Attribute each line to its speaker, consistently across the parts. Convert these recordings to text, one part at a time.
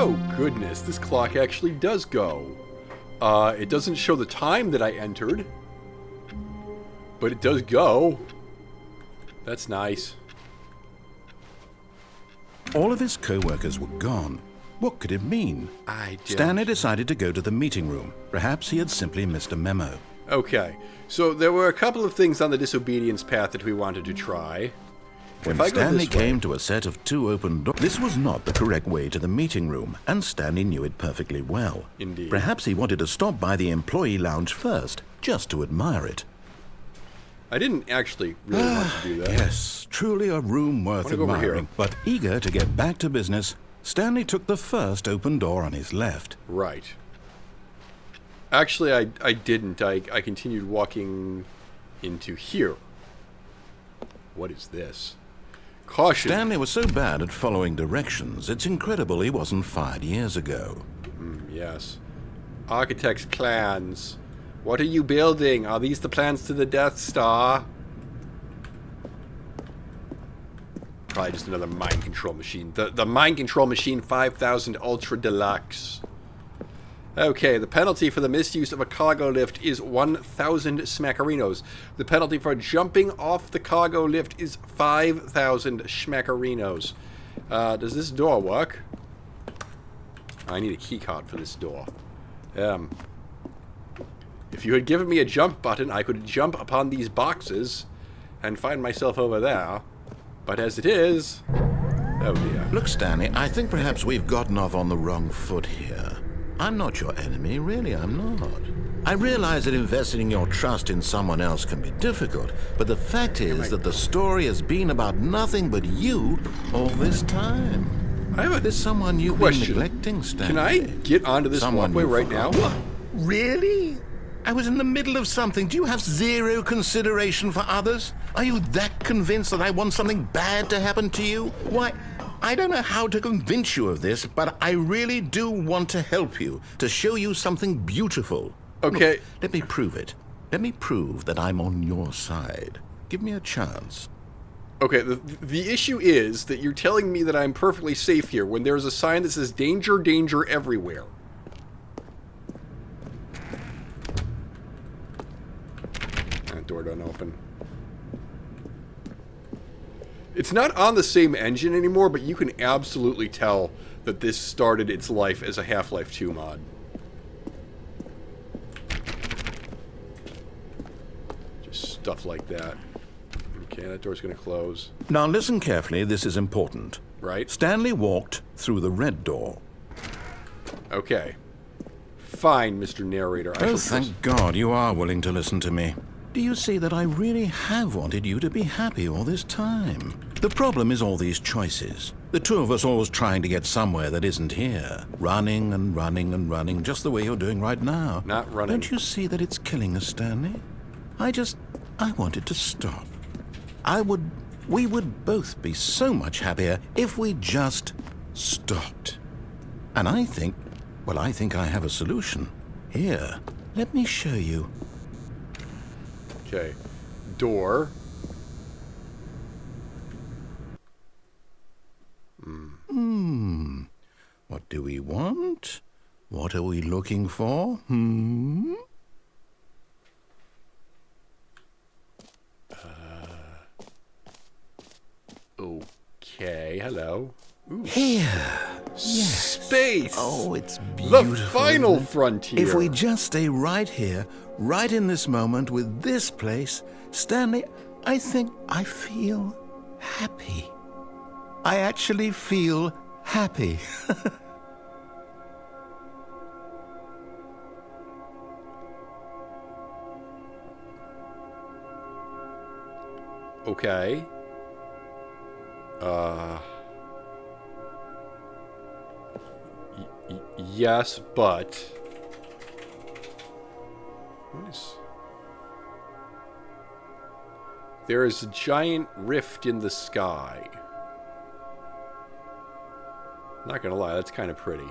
Speaker 1: Oh, goodness. This clock actually does go. It doesn't show the time that I entered. But it does go. That's nice.
Speaker 2: All of his co-workers were gone. What could it mean? Stanley decided to go to the meeting room. Perhaps he had simply missed a memo.
Speaker 1: Okay, so there were a couple of things on the disobedience path that we wanted to try.
Speaker 2: When Stanley came to a set of 2 open doors, this was not the correct way to the meeting room, and Stanley knew it perfectly well.
Speaker 1: Indeed.
Speaker 2: Perhaps he wanted to stop by the employee lounge first, just to admire it.
Speaker 1: I didn't actually really want to do that.
Speaker 2: Yes, truly a room worth admiring. But eager to get back to business, Stanley took the first open door on his left.
Speaker 1: Right. Actually, I didn't. I continued walking into here. What is this? Caution.
Speaker 2: Stanley was so bad at following directions, it's incredible he wasn't fired years ago.
Speaker 1: Yes. Architect's plans. What are you building? Are these the plans to the Death Star? Probably just another mind control machine. The mind control machine 5000 Ultra Deluxe. Okay, the penalty for the misuse of a cargo lift is 1,000 smackerinos. The penalty for jumping off the cargo lift is 5,000 smackerinos. Does this door work? I need a key card for this door. If you had given me a jump button, I could jump upon these boxes and find myself over there. But as it is... Oh dear.
Speaker 2: Look, Stanley, I think perhaps we've gotten off on the wrong foot here. I'm not your enemy, really, I'm not. I realize that investing your trust in someone else can be difficult, but the fact is that the story has been about nothing but you all this time. There's someone you've been neglecting, Stanley.
Speaker 1: Can I get onto this walkway right now?
Speaker 2: Really? I was in the middle of something. Do you have zero consideration for others? Are you that convinced that I want something bad to happen to you? Why, I don't know how to convince you of this, but I really do want to help you, to show you something beautiful.
Speaker 1: Okay.
Speaker 2: Look, let me prove it. Let me prove that I'm on your side. Give me a chance.
Speaker 1: Okay, the issue is that you're telling me that I'm perfectly safe here when there's a sign that says danger, danger everywhere. That door don't open. It's not on the same engine anymore, but you can absolutely tell that this started its life as a Half-Life 2 mod. Just stuff like that. Okay, that door's gonna close.
Speaker 2: Now listen carefully, this is important.
Speaker 1: Right?
Speaker 2: Stanley walked through the red door.
Speaker 1: Okay. Fine, Mr. Narrator.
Speaker 2: Oh, thank God you are willing to listen to me. Do you see that I really have wanted you to be happy all this time? The problem is all these choices. The two of us always trying to get somewhere that isn't here. Running and running and running, just the way you're doing right now.
Speaker 1: Not running.
Speaker 2: Don't you see that it's killing us, Stanley? I wanted to stop. We would both be so much happier if we just stopped. And I think I have a solution. Here, let me show you.
Speaker 1: Okay. Door.
Speaker 2: What do we want? What are we looking for?
Speaker 1: Okay, hello. Ooh.
Speaker 2: Here.
Speaker 1: Yes. Space!
Speaker 2: Oh, it's beautiful.
Speaker 1: The final frontier!
Speaker 2: If we just stay right here, right in this moment with this place, Stanley, I think I feel happy. I actually feel happy.
Speaker 1: Okay. Yes, but... What is... There is a giant rift in the sky. Not gonna lie, that's kind of pretty.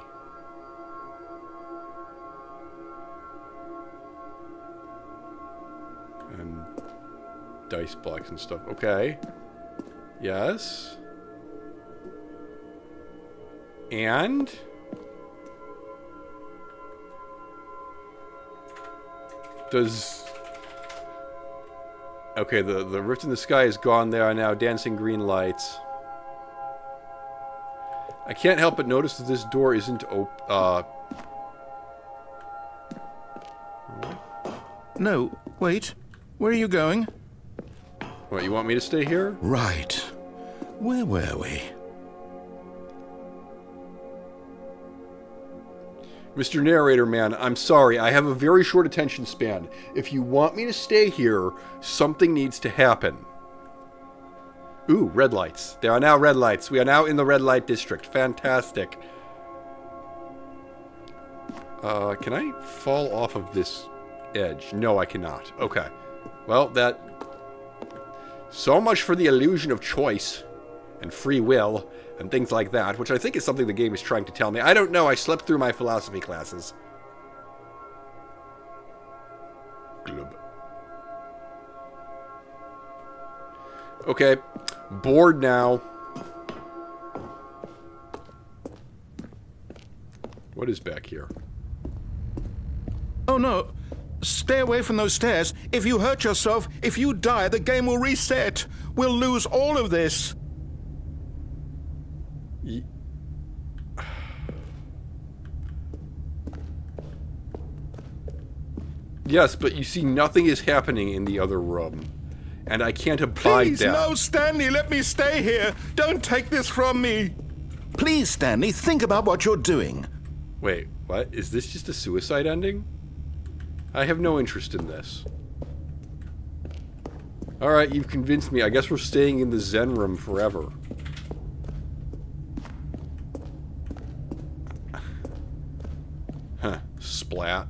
Speaker 1: And dice blocks and stuff. Okay. Yes. And Does... Okay, the rift in the sky is gone. There are now dancing green lights. I can't help but notice that this door isn't
Speaker 2: No, wait. Where are you going?
Speaker 1: What, you want me to stay here?
Speaker 2: Right. Where were we?
Speaker 1: Mr. Narrator Man, I'm sorry. I have a very short attention span. If you want me to stay here, something needs to happen. Ooh, red lights. There are now red lights. We are now in the red light district. Fantastic. Can I fall off of this edge? No, I cannot. Okay. Well, that... So much for the illusion of choice and free will and things like that, which I think is something the game is trying to tell me. I don't know. I slept through my philosophy classes. Glub. Okay. Bored now. What is back here?
Speaker 2: Oh no. Stay away from those stairs. If you hurt yourself, if you die, the game will reset. We'll lose all of this.
Speaker 1: Yes, but you see, nothing is happening in the other room. And I can't abide
Speaker 2: Please,
Speaker 1: that.
Speaker 2: no, Stanley, let me stay here. Don't take this from me. Please, Stanley, think about what you're doing.
Speaker 1: Wait, what? Is this just a suicide ending? I have no interest in this. Alright, you've convinced me. I guess we're staying in the Zen room forever. Huh. Splat.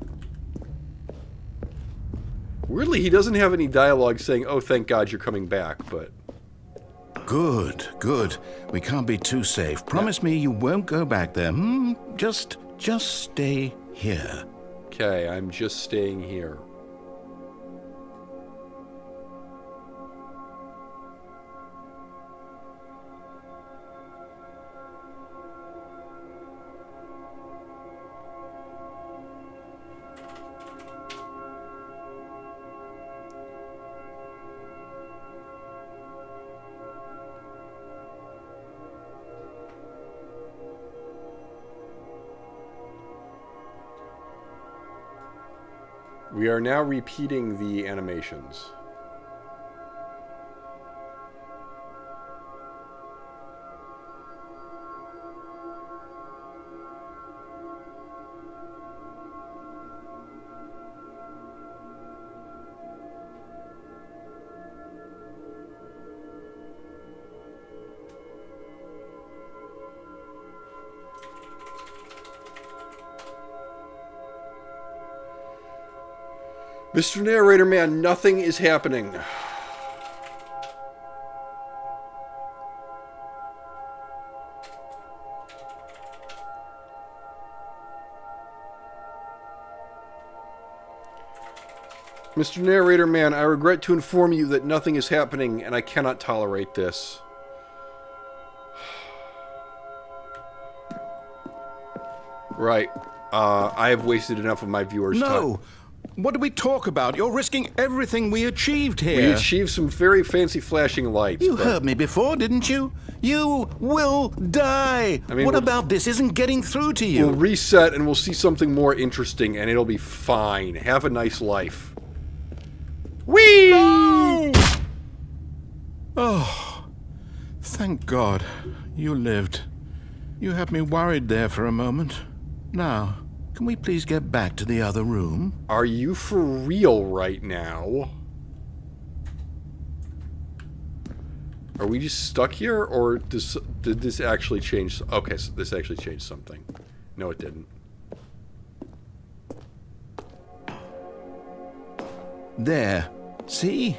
Speaker 1: Weirdly, he doesn't have any dialogue saying, oh, thank God you're coming back, but...
Speaker 2: Good, good. We can't be too safe. Promise me you won't go back there. Just stay here.
Speaker 1: Okay, I'm just staying here. We are now repeating the animations. Mr. Narrator Man, nothing is happening. Mr. Narrator Man, I regret to inform you that nothing is happening and I cannot tolerate this. Right. I have wasted enough of my viewers' time.
Speaker 2: No! What do we talk about? You're risking everything we achieved here.
Speaker 1: We achieved some very fancy flashing lights.
Speaker 2: You heard me before, didn't you? You will die!
Speaker 1: I mean,
Speaker 2: what about this isn't getting through to you?
Speaker 1: We'll reset and we'll see something more interesting and it'll be fine. Have a nice life. Whee!
Speaker 2: No! Oh, thank God you lived. You had me worried there for a moment. Now, can we please get back to the other room?
Speaker 1: Are you for real right now? Are we just stuck here, or did this actually change? Okay, so this actually changed something. No, it didn't.
Speaker 2: There. See?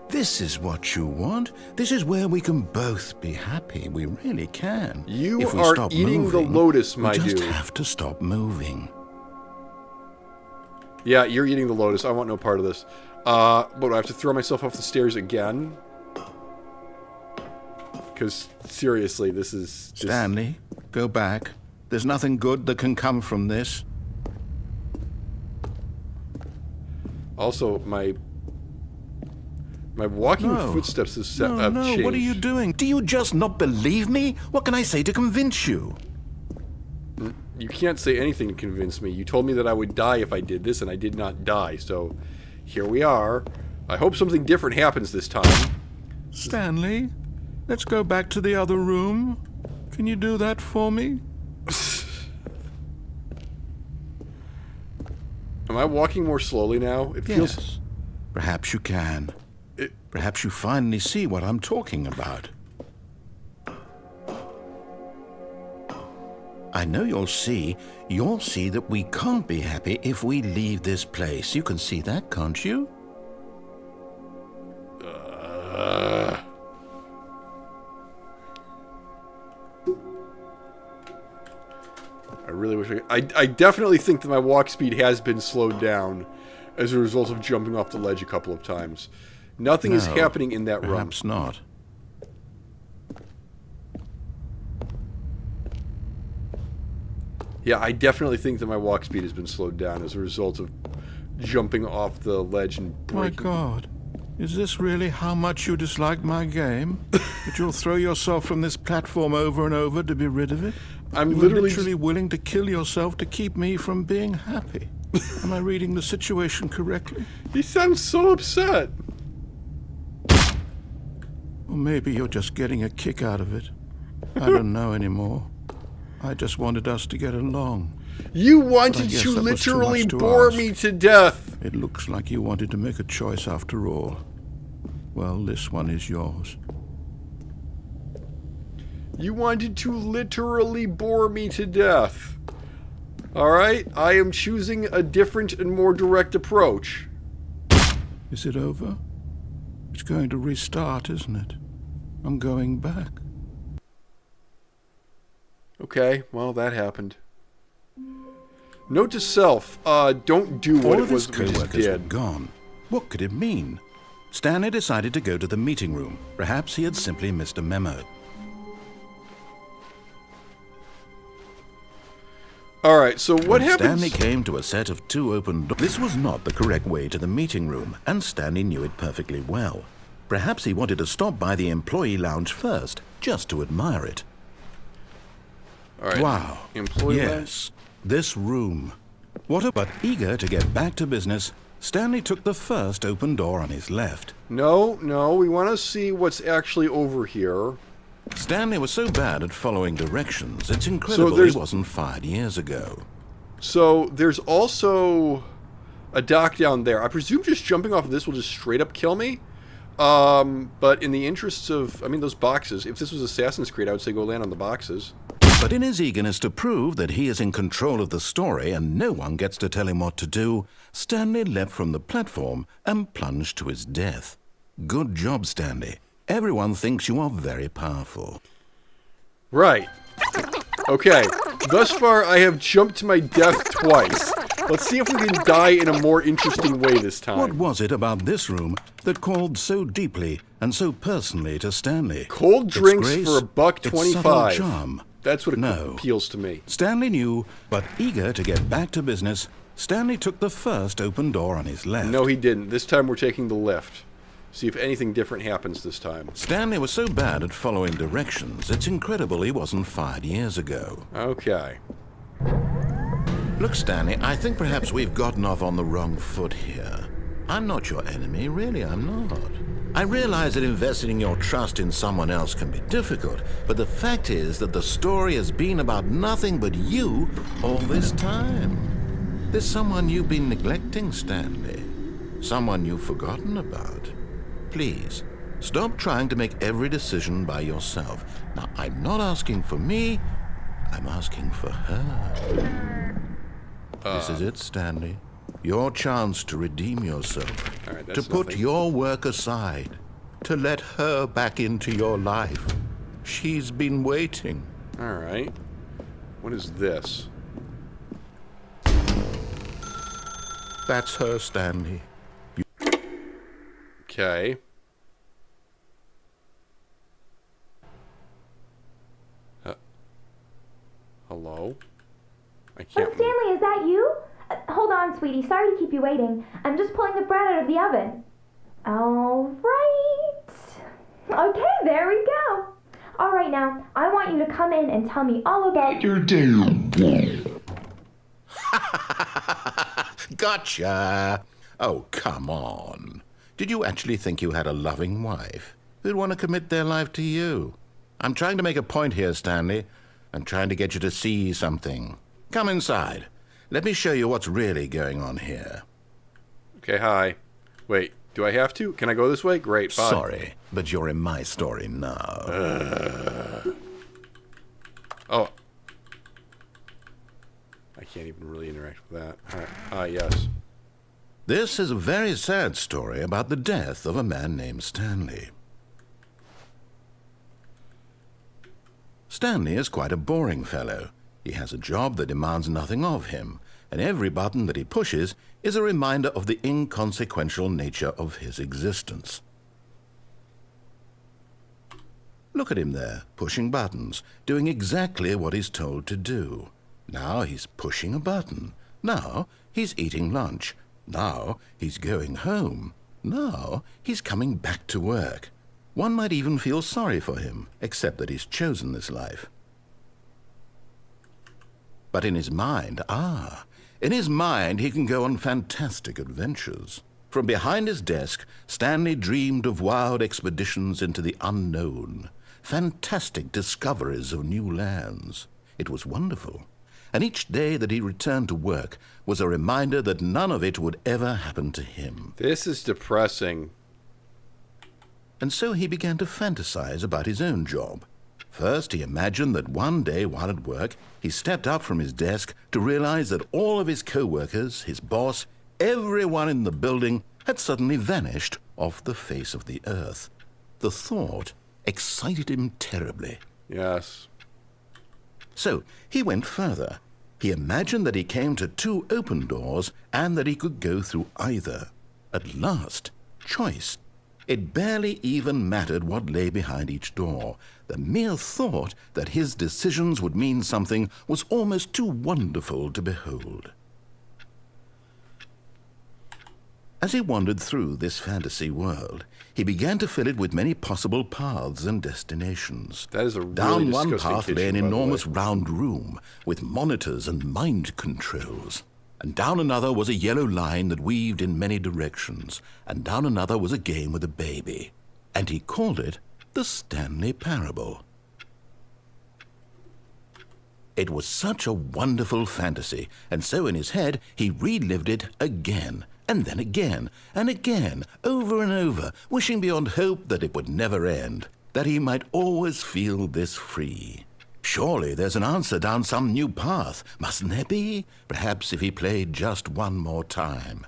Speaker 2: This is what you want. This is where we can both be happy. We really can.
Speaker 1: You
Speaker 2: if we
Speaker 1: are
Speaker 2: stop
Speaker 1: eating
Speaker 2: moving,
Speaker 1: the lotus, my
Speaker 2: we just
Speaker 1: dude.
Speaker 2: have to stop moving.
Speaker 1: Yeah, you're eating the lotus. I want no part of this. But do I have to throw myself off the stairs again? Because, seriously, this is...
Speaker 2: Stanley, go back. There's nothing good that can come from this.
Speaker 1: Also, my walking footsteps have changed.
Speaker 2: What are you doing? Do you just not believe me? What can I say to convince you?
Speaker 1: You can't say anything to convince me. You told me that I would die if I did this, and I did not die. So, here we are. I hope something different happens this time.
Speaker 3: Stanley, let's go back to the other room. Can you do that for me?
Speaker 1: Am I walking more slowly now? It feels...
Speaker 2: Yes. Perhaps you can. Perhaps you finally see what I'm talking about. I know you'll see that we can't be happy if we leave this place. You can see that, can't you?
Speaker 1: I really wish I definitely think that my walk speed has been slowed down as a result of jumping off the ledge a couple of times. Nothing is happening in that room.
Speaker 2: Perhaps not.
Speaker 1: Yeah, I definitely think that my walk speed has been slowed down as a result of jumping off the ledge and
Speaker 3: My
Speaker 1: breaking.
Speaker 3: God. Is this really how much you dislike my game? That you'll throw yourself from this platform over and over to be rid of it?
Speaker 1: I'm
Speaker 3: You were
Speaker 1: literally
Speaker 3: literally willing to kill yourself to keep me from being happy. Am I reading the situation correctly?
Speaker 1: He sounds so upset.
Speaker 3: Or maybe you're just getting a kick out of it. I don't know anymore. I just wanted us to get along.
Speaker 1: You
Speaker 3: But I
Speaker 1: wanted
Speaker 3: guess
Speaker 1: to
Speaker 3: that was too
Speaker 1: literally
Speaker 3: much to
Speaker 1: bore
Speaker 3: ask.
Speaker 1: me to death.
Speaker 3: It looks like you wanted to make a choice after all. Well, this one is yours.
Speaker 1: You wanted to literally bore me to death. Alright, I am choosing a different and more direct approach.
Speaker 3: Is it over? It's going to restart, isn't it? I'm going back.
Speaker 1: Okay, well, that happened. Note to self, don't do what
Speaker 2: All
Speaker 1: it
Speaker 2: of his
Speaker 1: was we just
Speaker 2: co-workers were
Speaker 1: did.
Speaker 2: gone. What could it mean? Stanley decided to go to the meeting room. Perhaps he had simply missed a memo.
Speaker 1: Alright, so what
Speaker 2: When
Speaker 1: happens...
Speaker 2: Stanley came to a set of two open doors. This was not the correct way to the meeting room, and Stanley knew it perfectly well. Perhaps he wanted to stop by the employee lounge first, just to admire it.
Speaker 1: Alright,
Speaker 2: Wow.
Speaker 1: employee lounge?
Speaker 2: Yes, this room. But eager to get back to business, Stanley took the first open door on his left.
Speaker 1: No, we want to see what's actually over here.
Speaker 2: Stanley was so bad at following directions, it's incredible
Speaker 1: there's-
Speaker 2: he wasn't fired years ago.
Speaker 1: So, there's also a dock down there. I presume just jumping off of this will just straight up kill me. But in the interests of, I mean, those boxes, if this was Assassin's Creed, I would say go land on the boxes.
Speaker 2: But in his eagerness to prove that he is in control of the story and no one gets to tell him what to do, Stanley leapt from the platform and plunged to his death. Good job, Stanley. Everyone thinks you are very powerful.
Speaker 1: Right. Okay, thus far I have jumped to my death twice. Let's see if we can die in a more interesting way this time.
Speaker 2: What was it about this room that called so deeply and so personally to Stanley?
Speaker 1: Cold
Speaker 2: Its
Speaker 1: drinks
Speaker 2: grace,
Speaker 1: for
Speaker 2: its
Speaker 1: $1.25.
Speaker 2: subtle charm.
Speaker 1: That's what it
Speaker 2: No.
Speaker 1: appeals to me.
Speaker 2: Stanley knew, but eager to get back to business, Stanley took the first open door on his left.
Speaker 1: No, he didn't. This time we're taking the lift. See if anything different happens this time.
Speaker 2: Stanley was so bad at following directions, it's incredible he wasn't fired years ago.
Speaker 1: Okay.
Speaker 2: Look, Stanley, I think perhaps we've gotten off on the wrong foot here. I'm not your enemy, really, I'm not. I realize that investing your trust in someone else can be difficult, but the fact is that the story has been about nothing but you all this time. There's someone you've been neglecting, Stanley. Someone you've forgotten about. Please, stop trying to make every decision by yourself. Now, I'm not asking for me, I'm asking for her. This is it, Stanley. Your chance to redeem yourself.
Speaker 1: All right,
Speaker 2: To
Speaker 1: that's
Speaker 2: put
Speaker 1: nothing.
Speaker 2: your work aside. To let her back into your life. She's been waiting.
Speaker 1: Alright. What is this?
Speaker 2: That's her, Stanley.
Speaker 1: Okay. Hello? I
Speaker 4: Oh,
Speaker 1: can't move.
Speaker 4: Stanley, is that you? Hold on, sweetie. Sorry to keep you waiting. I'm just pulling the bread out of the oven. All right. Okay, there we go. All right, now, I want you to come in and tell me all about your day.
Speaker 2: Gotcha! Oh, come on. Did you actually think you had a loving wife who'd want to commit their life to you? I'm trying to make a point here, Stanley. I'm trying to get you to see something. Come inside. Let me show you what's really going on here.
Speaker 1: Okay, hi. Wait, do I have to? Can I go this way? Great, bye.
Speaker 2: Sorry, but you're in my story now.
Speaker 1: Oh. I can't even really interact with that. All right. Yes.
Speaker 2: This is a very sad story about the death of a man named Stanley. Stanley is quite a boring fellow. He has a job that demands nothing of him, and every button that he pushes is a reminder of the inconsequential nature of his existence. Look at him there, pushing buttons, doing exactly what he's told to do. Now he's pushing a button. Now he's eating lunch. Now he's going home. Now he's coming back to work. One might even feel sorry for him, except that he's chosen this life. But in his mind, he can go on fantastic adventures. From behind his desk, Stanley dreamed of wild expeditions into the unknown, fantastic discoveries of new lands. It was wonderful. And each day that he returned to work was a reminder that none of it would ever happen to him.
Speaker 1: This is depressing.
Speaker 2: And so he began to fantasize about his own job. First, he imagined that one day while at work, he stepped up from his desk to realize that all of his co-workers, his boss, everyone in the building had suddenly vanished off the face of the earth. The thought excited him terribly.
Speaker 1: Yes.
Speaker 2: So he went further. He imagined that he came to 2 open doors and that he could go through either. At last, choice. It barely even mattered what lay behind each door. The mere thought that his decisions would mean something was almost too wonderful to behold. As he wandered through this fantasy world, he began to fill it with many possible paths and destinations.
Speaker 1: That is a really
Speaker 2: Down one
Speaker 1: disgusting
Speaker 2: path
Speaker 1: kitchen,
Speaker 2: lay an
Speaker 1: by the way.
Speaker 2: enormous round room with monitors and mind controls. And down another was a yellow line that weaved in many directions. And down another was a game with a baby. And he called it the Stanley Parable. It was such a wonderful fantasy, and so in his head he relived it again, and then again, and again, over and over, wishing beyond hope that it would never end, that he might always feel this free. Surely there's an answer down some new path, mustn't there be? Perhaps if he played just one more time.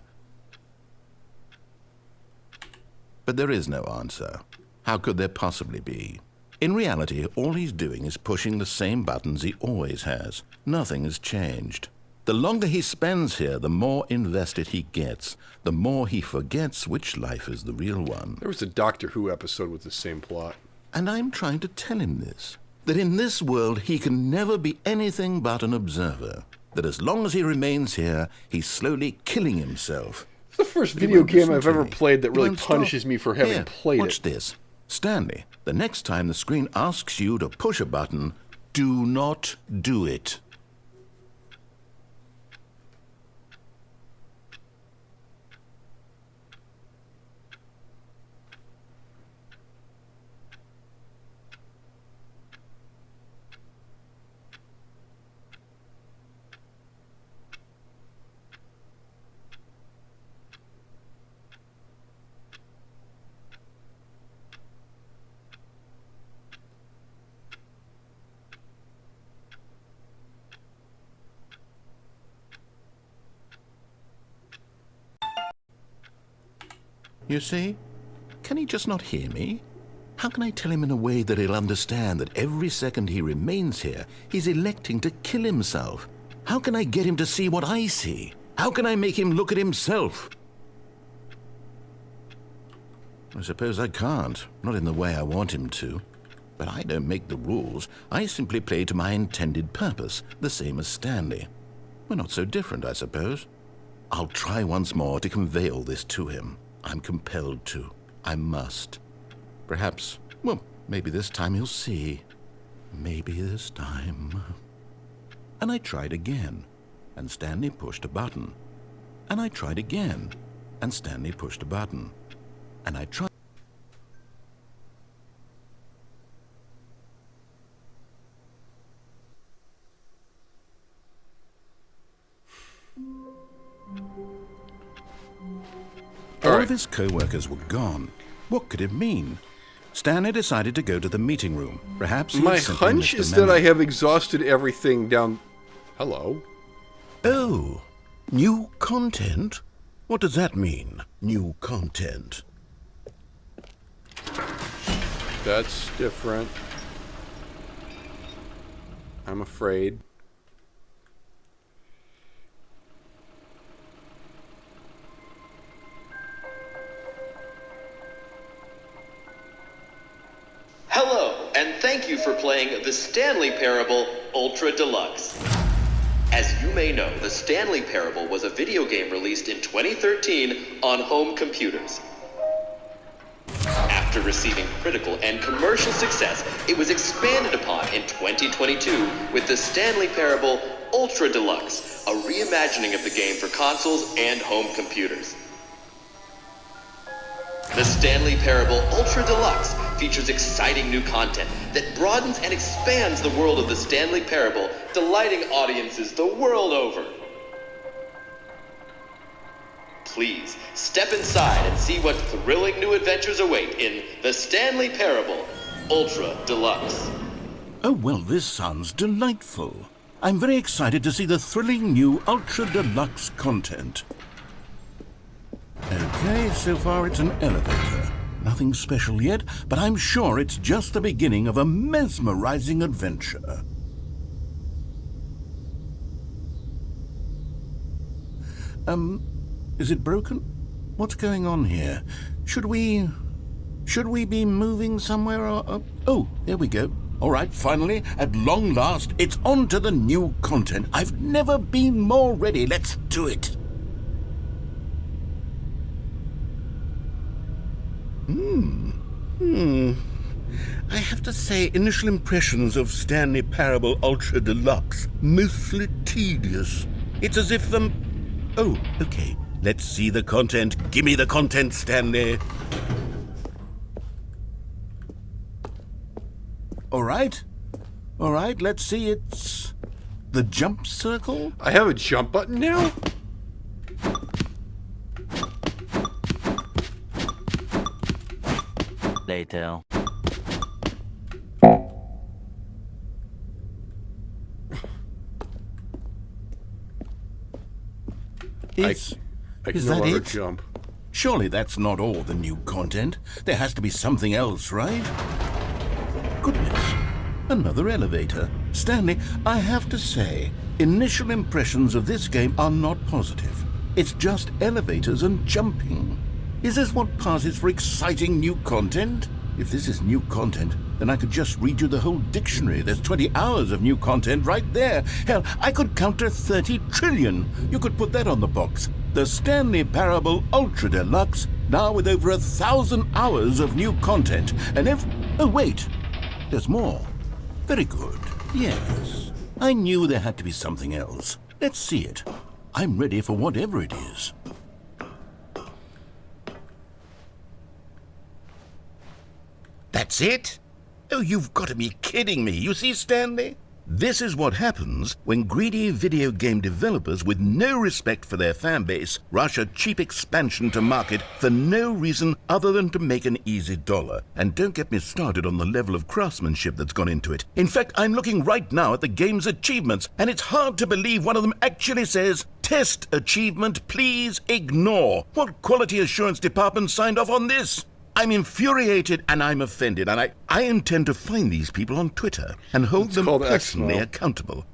Speaker 2: But there is no answer. How could there possibly be? In reality, all he's doing is pushing the same buttons he always has. Nothing has changed. The longer he spends here, the more invested he gets, the more he forgets which life is the real one.
Speaker 1: There was a Doctor Who episode with the same plot.
Speaker 2: And I'm trying to tell him this, that in this world he can never be anything but an observer, that as long as he remains here, he's slowly killing himself.
Speaker 1: It's the first
Speaker 2: He
Speaker 1: video
Speaker 2: won't
Speaker 1: game
Speaker 2: listen
Speaker 1: I've
Speaker 2: to
Speaker 1: ever
Speaker 2: me.
Speaker 1: played that
Speaker 2: He
Speaker 1: really
Speaker 2: won't
Speaker 1: punishes
Speaker 2: stop.
Speaker 1: me for having
Speaker 2: Here,
Speaker 1: played
Speaker 2: watch
Speaker 1: it.
Speaker 2: this. Stanley, the next time the screen asks you to push a button, do not do it. You see? Can he just not hear me? How can I tell him in a way that he'll understand that every second he remains here, he's electing to kill himself? How can I get him to see what I see? How can I make him look at himself? I suppose I can't, not in the way I want him to. But I don't make the rules. I simply play to my intended purpose, the same as Stanley. We're not so different, I suppose. I'll try once more to convey all this to him. I'm compelled to. I must. Perhaps, well, maybe this time he'll see. Maybe this time. And I tried again, and Stanley pushed a button. And I tried again, and Stanley pushed a button. And I tried. All of his co-workers were gone. What could it mean? Stanley decided to go to the meeting room. Perhaps he
Speaker 1: My
Speaker 2: simply
Speaker 1: hunch
Speaker 2: missed a
Speaker 1: is that I
Speaker 2: memo.
Speaker 1: have exhausted everything down... Hello?
Speaker 2: Oh, new content? What does that mean, new content?
Speaker 1: That's different. I'm afraid.
Speaker 5: Hello, and thank you for playing The Stanley Parable Ultra Deluxe. As you may know, The Stanley Parable was a video game released in 2013 on home computers. After receiving critical and commercial success, it was expanded upon in 2022 with The Stanley Parable Ultra Deluxe, a reimagining of the game for consoles and home computers. The Stanley Parable Ultra Deluxe features exciting new content that broadens and expands the world of the Stanley Parable, delighting audiences the world over. Please, step inside and see what thrilling new adventures await in The Stanley Parable Ultra Deluxe.
Speaker 2: Oh, well, this sounds delightful. I'm very excited to see the thrilling new Ultra Deluxe content. Okay, so far it's an elevator. Nothing special yet, but I'm sure it's just the beginning of a mesmerizing adventure. Is it broken? What's going on here? Should we be moving somewhere or... Oh, there we go. All right, finally, at long last, it's on to the new content. I've never been more ready. Let's do it. I have to say, initial impressions of Stanley Parable Ultra Deluxe, mostly tedious. It's as if Oh, okay. Let's see the content. Give me the content, Stanley. All right, let's see. It's the jump circle.
Speaker 1: I have a jump button now?
Speaker 6: Later.
Speaker 1: I
Speaker 2: Is
Speaker 1: can
Speaker 2: that
Speaker 1: no longer
Speaker 2: it?
Speaker 1: jump.
Speaker 2: Surely that's not all the new content. There has to be something else, right? Goodness. Another elevator. Stanley, I have to say, initial impressions of this game are not positive. It's just elevators and jumping. Is this what passes for exciting new content? If this is new content, then I could just read you the whole dictionary. There's 20 hours of new content right there. Hell, I could counter 30 trillion. You could put that on the box. The Stanley Parable Ultra Deluxe, now with over 1,000 hours of new content. And oh, wait. There's more. Very good. Yes. I knew there had to be something else. Let's see it. I'm ready for whatever it is. That's it? Oh, you've got to be kidding me. You see, Stanley? This is what happens when greedy video game developers with no respect for their fan base rush a cheap expansion to market for no reason other than to make an easy dollar. And don't get me started on the level of craftsmanship that's gone into it. In fact, I'm looking right now at the game's achievements, and it's hard to believe one of them actually says, "Test achievement, please ignore." What quality assurance department signed off on this? I'm infuriated and I'm offended, and I intend to find these people on Twitter and hold them
Speaker 1: called
Speaker 2: personally
Speaker 1: Exmo.
Speaker 2: accountable.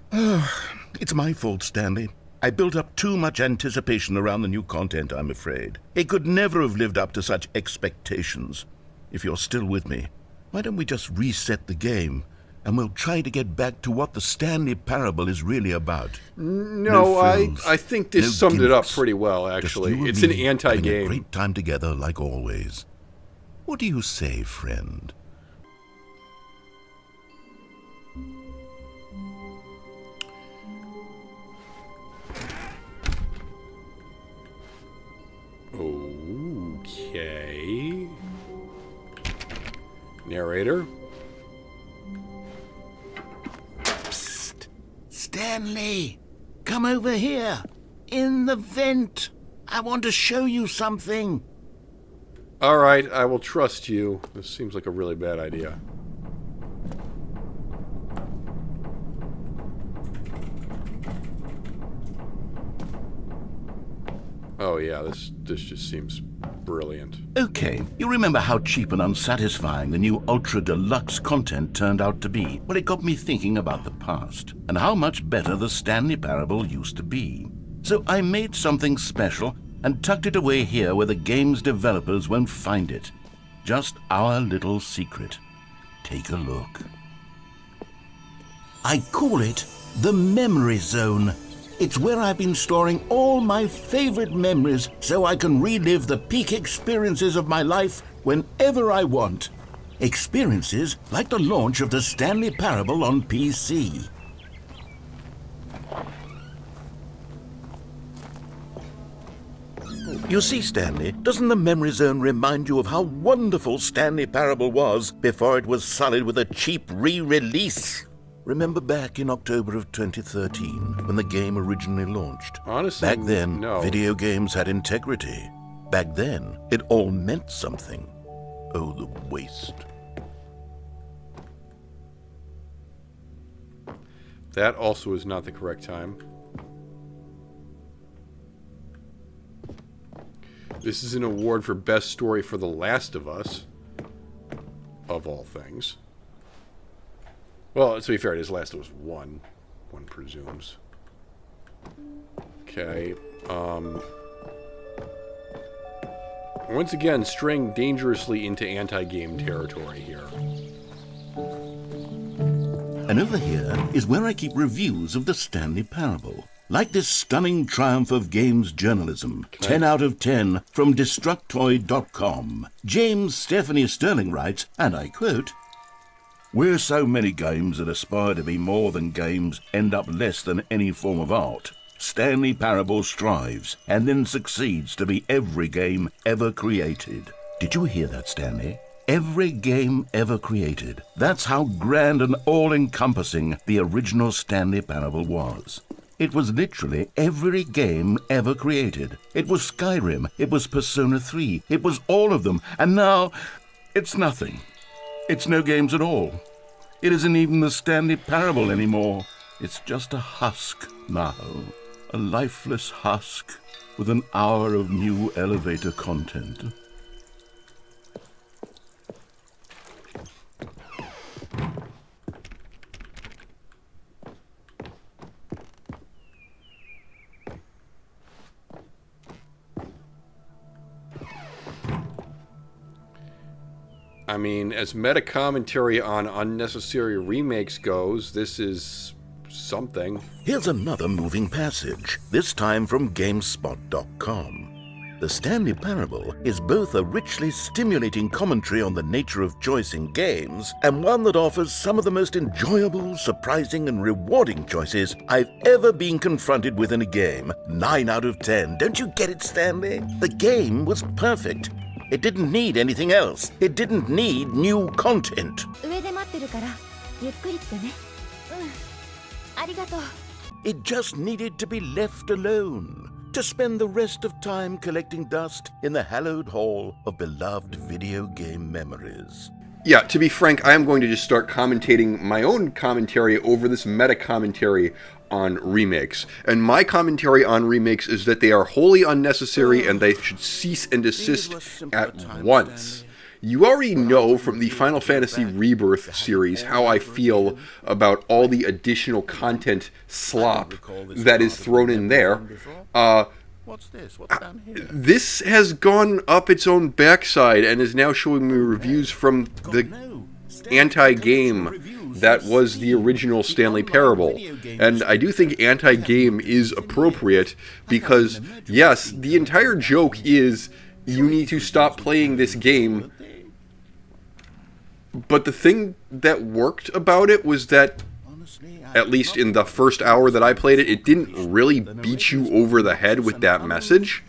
Speaker 2: It's my fault, Stanley. I built up too much anticipation around the new content, I'm afraid. It could never have lived up to such expectations. If you're still with me, why don't we just reset the game
Speaker 3: and we'll try to get back to what the Stanley Parable is really about.
Speaker 1: No,
Speaker 3: frills,
Speaker 1: I think this
Speaker 3: no
Speaker 1: summed it up
Speaker 3: gimmicks.
Speaker 1: pretty well,
Speaker 3: Just
Speaker 1: actually.
Speaker 3: you and
Speaker 1: It's an
Speaker 3: me having a
Speaker 1: anti-game.
Speaker 3: great time together, like always. What do you say, friend?
Speaker 1: Okay. Narrator.
Speaker 2: Psst. Stanley, come over here. In the vent. I want to show you something.
Speaker 1: All right, I will trust you. This seems like a really bad idea. Oh yeah, this just seems brilliant.
Speaker 3: Okay, you remember how cheap and unsatisfying the new Ultra Deluxe content turned out to be? Well, it got me thinking about the past, and how much better the Stanley Parable used to be. So I made something special and tucked it away here where the game's developers won't find it. Just our little secret. Take a look. I call it the Memory Zone. It's where I've been storing all my favorite memories so I can relive the peak experiences of my life whenever I want. Experiences like the launch of the Stanley Parable on PC. You see, Stanley, doesn't the Memory Zone remind you of how wonderful Stanley Parable was before it was sullied with a cheap re-release? Remember back in October of 2013, when the game originally launched?
Speaker 1: Honestly,
Speaker 3: Back then,
Speaker 1: no.
Speaker 3: video games had integrity. Back then, it all meant something. Oh, the waste.
Speaker 1: That also is not the correct time. This is an award for Best Story for The Last of Us, of all things. Well, to be fair, it is Last of Us 1, one presumes. Okay, once again, straying dangerously into anti-game territory here.
Speaker 3: And over here is where I keep reviews of the Stanley Parable. Like this stunning triumph of games journalism, 10 out of 10 from Destructoid.com. James Stephanie Sterling writes, and I quote, "Where so many games that aspire to be more than games end up less than any form of art, Stanley Parable strives and then succeeds to be every game ever created." Did you hear that, Stanley? Every game ever created. That's how grand and all-encompassing the original Stanley Parable was. It was literally every game ever created. It was Skyrim, it was Persona 3, it was all of them, and now it's nothing. It's no games at all. It isn't even the Stanley Parable anymore. It's just a husk now. A lifeless husk with an hour of new elevator content.
Speaker 1: I mean, as meta commentary on unnecessary remakes goes, this is something.
Speaker 3: Here's another moving passage, this time from GameSpot.com. The Stanley Parable is both a richly stimulating commentary on the nature of choice in games, and one that offers some of the most enjoyable, surprising, and rewarding choices I've ever been confronted with in a game. 9 out of 10. Don't you get it, Stanley? The game was perfect. It didn't need anything else. It didn't need new content.
Speaker 6: 上で待ってるからゆっくりってね。ありがとう。
Speaker 3: It just needed to be left alone, to spend the rest of time collecting dust in the hallowed hall of beloved video game memories.
Speaker 1: Yeah, to be frank, I am going to just start commentating my own commentary over this meta commentary on remakes. And my commentary on remakes is that they are wholly unnecessary and they should cease and desist at once. You already know from the Final Fantasy Rebirth series how I feel about all the additional content slop that is thrown in there.
Speaker 3: What's this? What's down here?
Speaker 1: This has gone up its own backside and is now showing me reviews from the anti-game that was the original Stanley Parable. And I do think anti-game is appropriate because, yes, the entire joke is you need to stop playing this game. But the thing that worked about it was that, at least in the first hour that I played it, it didn't really beat you over the head with that message.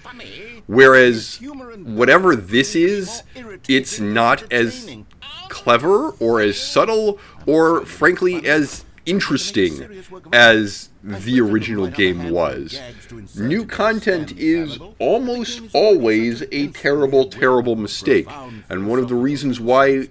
Speaker 1: Whereas, whatever this is, it's not as clever or as subtle or, frankly, as interesting as the original game was. New content is almost always a terrible, terrible mistake. And one of the reasons why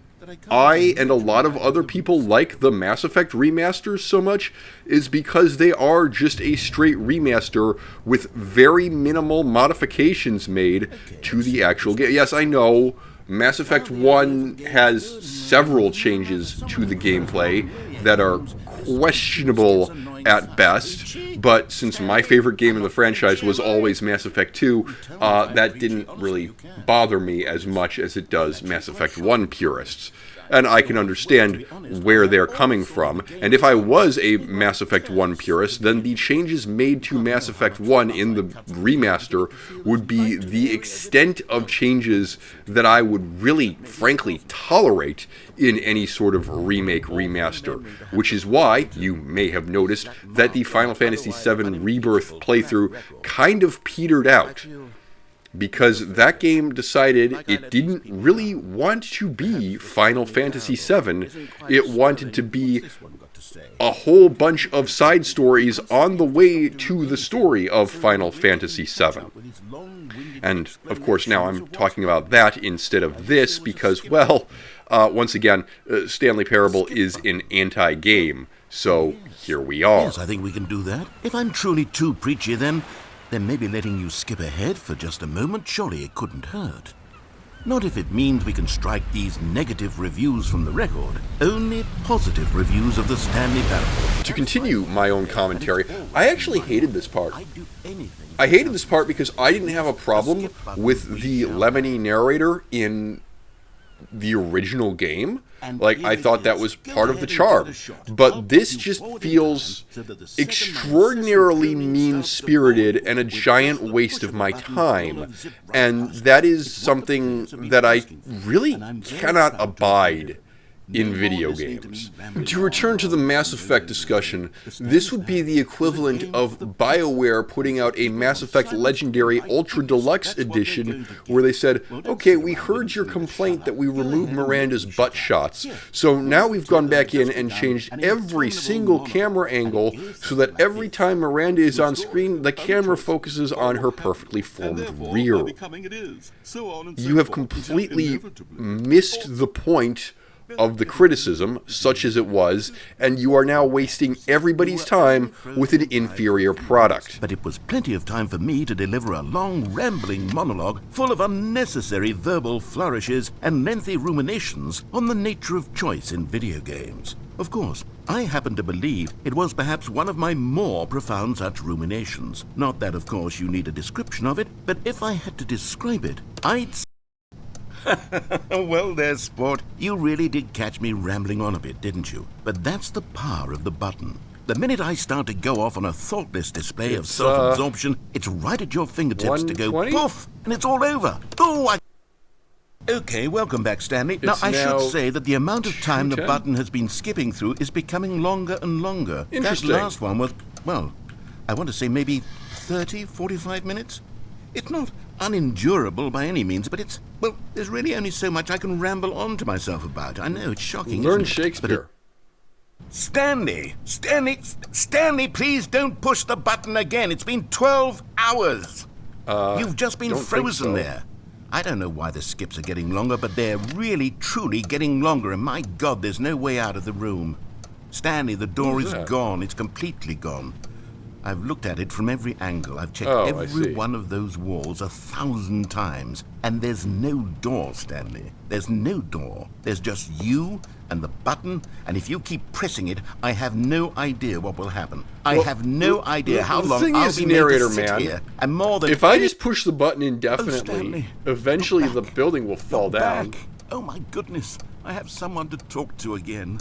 Speaker 1: I and a lot of other people like the Mass Effect remasters so much is because they are just a straight remaster with very minimal modifications made to the actual game. Yes, I know Mass Effect 1 has several changes to the gameplay that are questionable at best, but since my favorite game in the franchise was always Mass Effect 2, that didn't really bother me as much as it does Mass Effect 1 purists. And I can understand where they're coming from. And if I was a Mass Effect 1 purist, then the changes made to Mass Effect 1 in the remaster would be the extent of changes that I would really, frankly, tolerate in any sort of remake remaster. Which is why you may have noticed that the Final Fantasy VII Rebirth playthrough kind of petered out. Because that game decided it didn't really want to be Final Fantasy VII. It wanted to be a whole bunch of side stories on the way to the story of Final Fantasy VII. And, of course, now I'm talking about that instead of this because, well, once again, Stanley Parable is an anti-game. So, here we are.
Speaker 2: Yes, I think we can do that. If I'm truly too preachy, then maybe letting you skip ahead for just a moment, surely it couldn't hurt. Not if it means we can strike these negative reviews from the record. Only positive reviews of the Stanley Parable.
Speaker 1: To continue my own commentary, I actually hated this part. I hated this part because I didn't have a problem with the Lemony narrator in the original game. Like, I thought that was part of the charm. But this just feels extraordinarily mean-spirited and a giant waste of my time. And that is something that I really cannot abide in video games. To return to the Mass Effect discussion, this would be the equivalent of BioWare putting out a Mass Effect Legendary Ultra Deluxe Edition where they said, okay, we heard your complaint that we removed Miranda's butt shots, so now we've gone back in and changed every single camera angle so that every time Miranda is on screen, the camera focuses on her perfectly formed rear. You have completely missed the point of the criticism, such as it was, and you are now wasting everybody's time with an inferior product.
Speaker 2: But it was plenty of time for me to deliver a long, rambling monologue full of unnecessary verbal flourishes and lengthy ruminations on the nature of choice in video games. Of course, I happen to believe it was perhaps one of my more profound such ruminations. Not that, of course, you need a description of it, but if I had to describe it, I'd well there, sport. You really did catch me rambling on a bit, didn't you? But that's the power of the button. The minute I start to go off on a thoughtless display of self-absorption, it's right at your fingertips to go poof, and it's all over. Okay, welcome back, Stanley. Now, I should say that the amount of time the button has been skipping through is becoming longer and longer.
Speaker 1: Interesting.
Speaker 2: That last one was, well, I want to say maybe 30, 45 minutes? It's not unendurable by any means, but it's, well, there's really only so much I can ramble on to myself about. I know, it's shocking.
Speaker 1: Learn Shakespeare.
Speaker 2: Stanley, please don't push the button again. It's been 12 hours. You've just been frozen there. I don't know why the skips are getting longer, but they're really, truly getting longer, and my God, there's no way out of the room. Stanley, the door is gone. It's completely gone. I've looked at it from every angle. I've checked every one of those walls 1,000 times. And there's no door, Stanley. There's no door. There's just you and the button, and if you keep pressing it, I have no idea what will happen. I have no idea how long I'll be made to sit here. And more than
Speaker 1: if I just push the button indefinitely, eventually the building will fall down.
Speaker 2: Oh my goodness, I have someone to talk to again.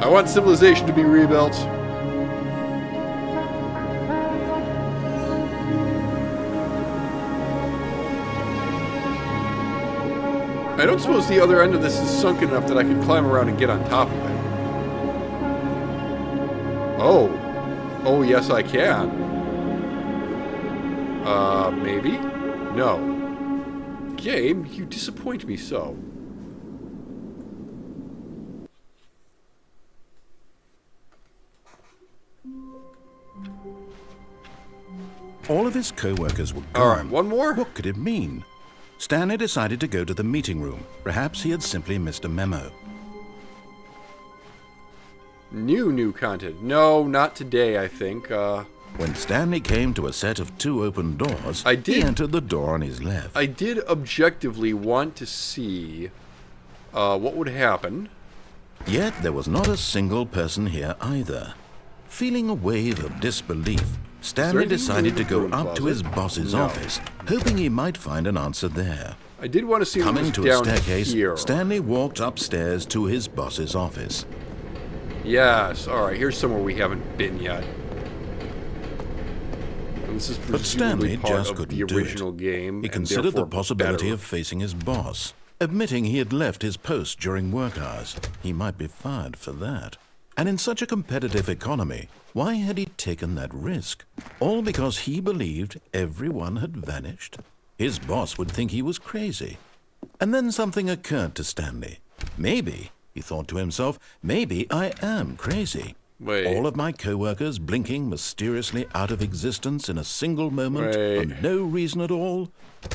Speaker 1: I want civilization to be rebuilt. I don't suppose the other end of this is sunken enough that I can climb around and get on top of it. Oh. Oh, yes, I can. Maybe? No. Game, you disappoint me so.
Speaker 2: All of his co-workers were gone.
Speaker 1: All right, one more?
Speaker 2: What could it mean? Stanley decided to go to the meeting room. Perhaps he had simply missed a memo.
Speaker 1: New content. No, not today, I think.
Speaker 2: When Stanley came to a set of 2 open doors, he entered the door on his left.
Speaker 1: I did objectively want to see what would happen.
Speaker 2: Yet there was not a single person here either. Feeling a wave of disbelief, Stanley decided to go up to his boss's office, hoping he might find an answer there.
Speaker 1: I did want to see what was
Speaker 2: Coming to a
Speaker 1: down
Speaker 2: staircase,
Speaker 1: here.
Speaker 2: Stanley walked upstairs to his boss's office.
Speaker 1: Yes, alright, here's somewhere we haven't been yet. And this is
Speaker 2: But Stanley
Speaker 1: presumably part
Speaker 2: just
Speaker 1: of
Speaker 2: couldn't
Speaker 1: the
Speaker 2: do
Speaker 1: original
Speaker 2: it.
Speaker 1: game.
Speaker 2: He
Speaker 1: and
Speaker 2: considered the
Speaker 1: therefore
Speaker 2: possibility
Speaker 1: better.
Speaker 2: of facing his boss. Admitting he had left his post during work hours, he might be fired for that. And in such a competitive economy, why had he taken that risk? All because he believed everyone had vanished? His boss would think he was crazy. And then something occurred to Stanley. Maybe, he thought to himself, maybe I am crazy.
Speaker 1: Wait.
Speaker 2: All of my co-workers blinking mysteriously out of existence in a single moment
Speaker 1: Wait.
Speaker 2: for no reason at all?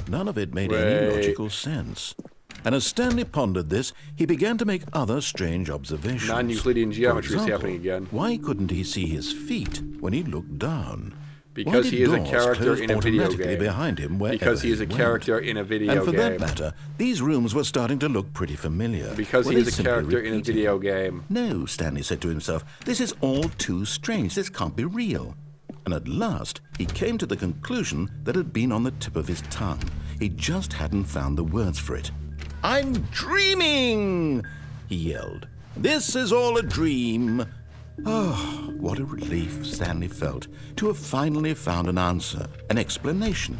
Speaker 2: None of it made any
Speaker 1: Wait.
Speaker 2: logical sense. And as Stanley pondered this, he began to make other strange observations.
Speaker 1: Non-Euclidean geometry
Speaker 2: For
Speaker 1: is
Speaker 2: example,
Speaker 1: happening again.
Speaker 2: Why couldn't he see his feet when he looked down?
Speaker 1: Because
Speaker 2: Why did
Speaker 1: he is a
Speaker 2: doors
Speaker 1: character
Speaker 2: close
Speaker 1: in a video
Speaker 2: automatically
Speaker 1: game.
Speaker 2: behind him wherever
Speaker 1: Because he is a
Speaker 2: went?
Speaker 1: character in a video
Speaker 2: And for
Speaker 1: game.
Speaker 2: that matter, these rooms were starting to look pretty familiar.
Speaker 1: Because
Speaker 2: Were
Speaker 1: he
Speaker 2: they
Speaker 1: is a
Speaker 2: simply
Speaker 1: character in a
Speaker 2: repeating?
Speaker 1: video game.
Speaker 2: No, Stanley said to himself, this is all too strange. This can't be real. And at last, he came to the conclusion that had been on the tip of his tongue. He just hadn't found the words for it. I'm dreaming, he yelled. This is all a dream. Oh, what a relief Stanley felt to have finally found an answer, an explanation.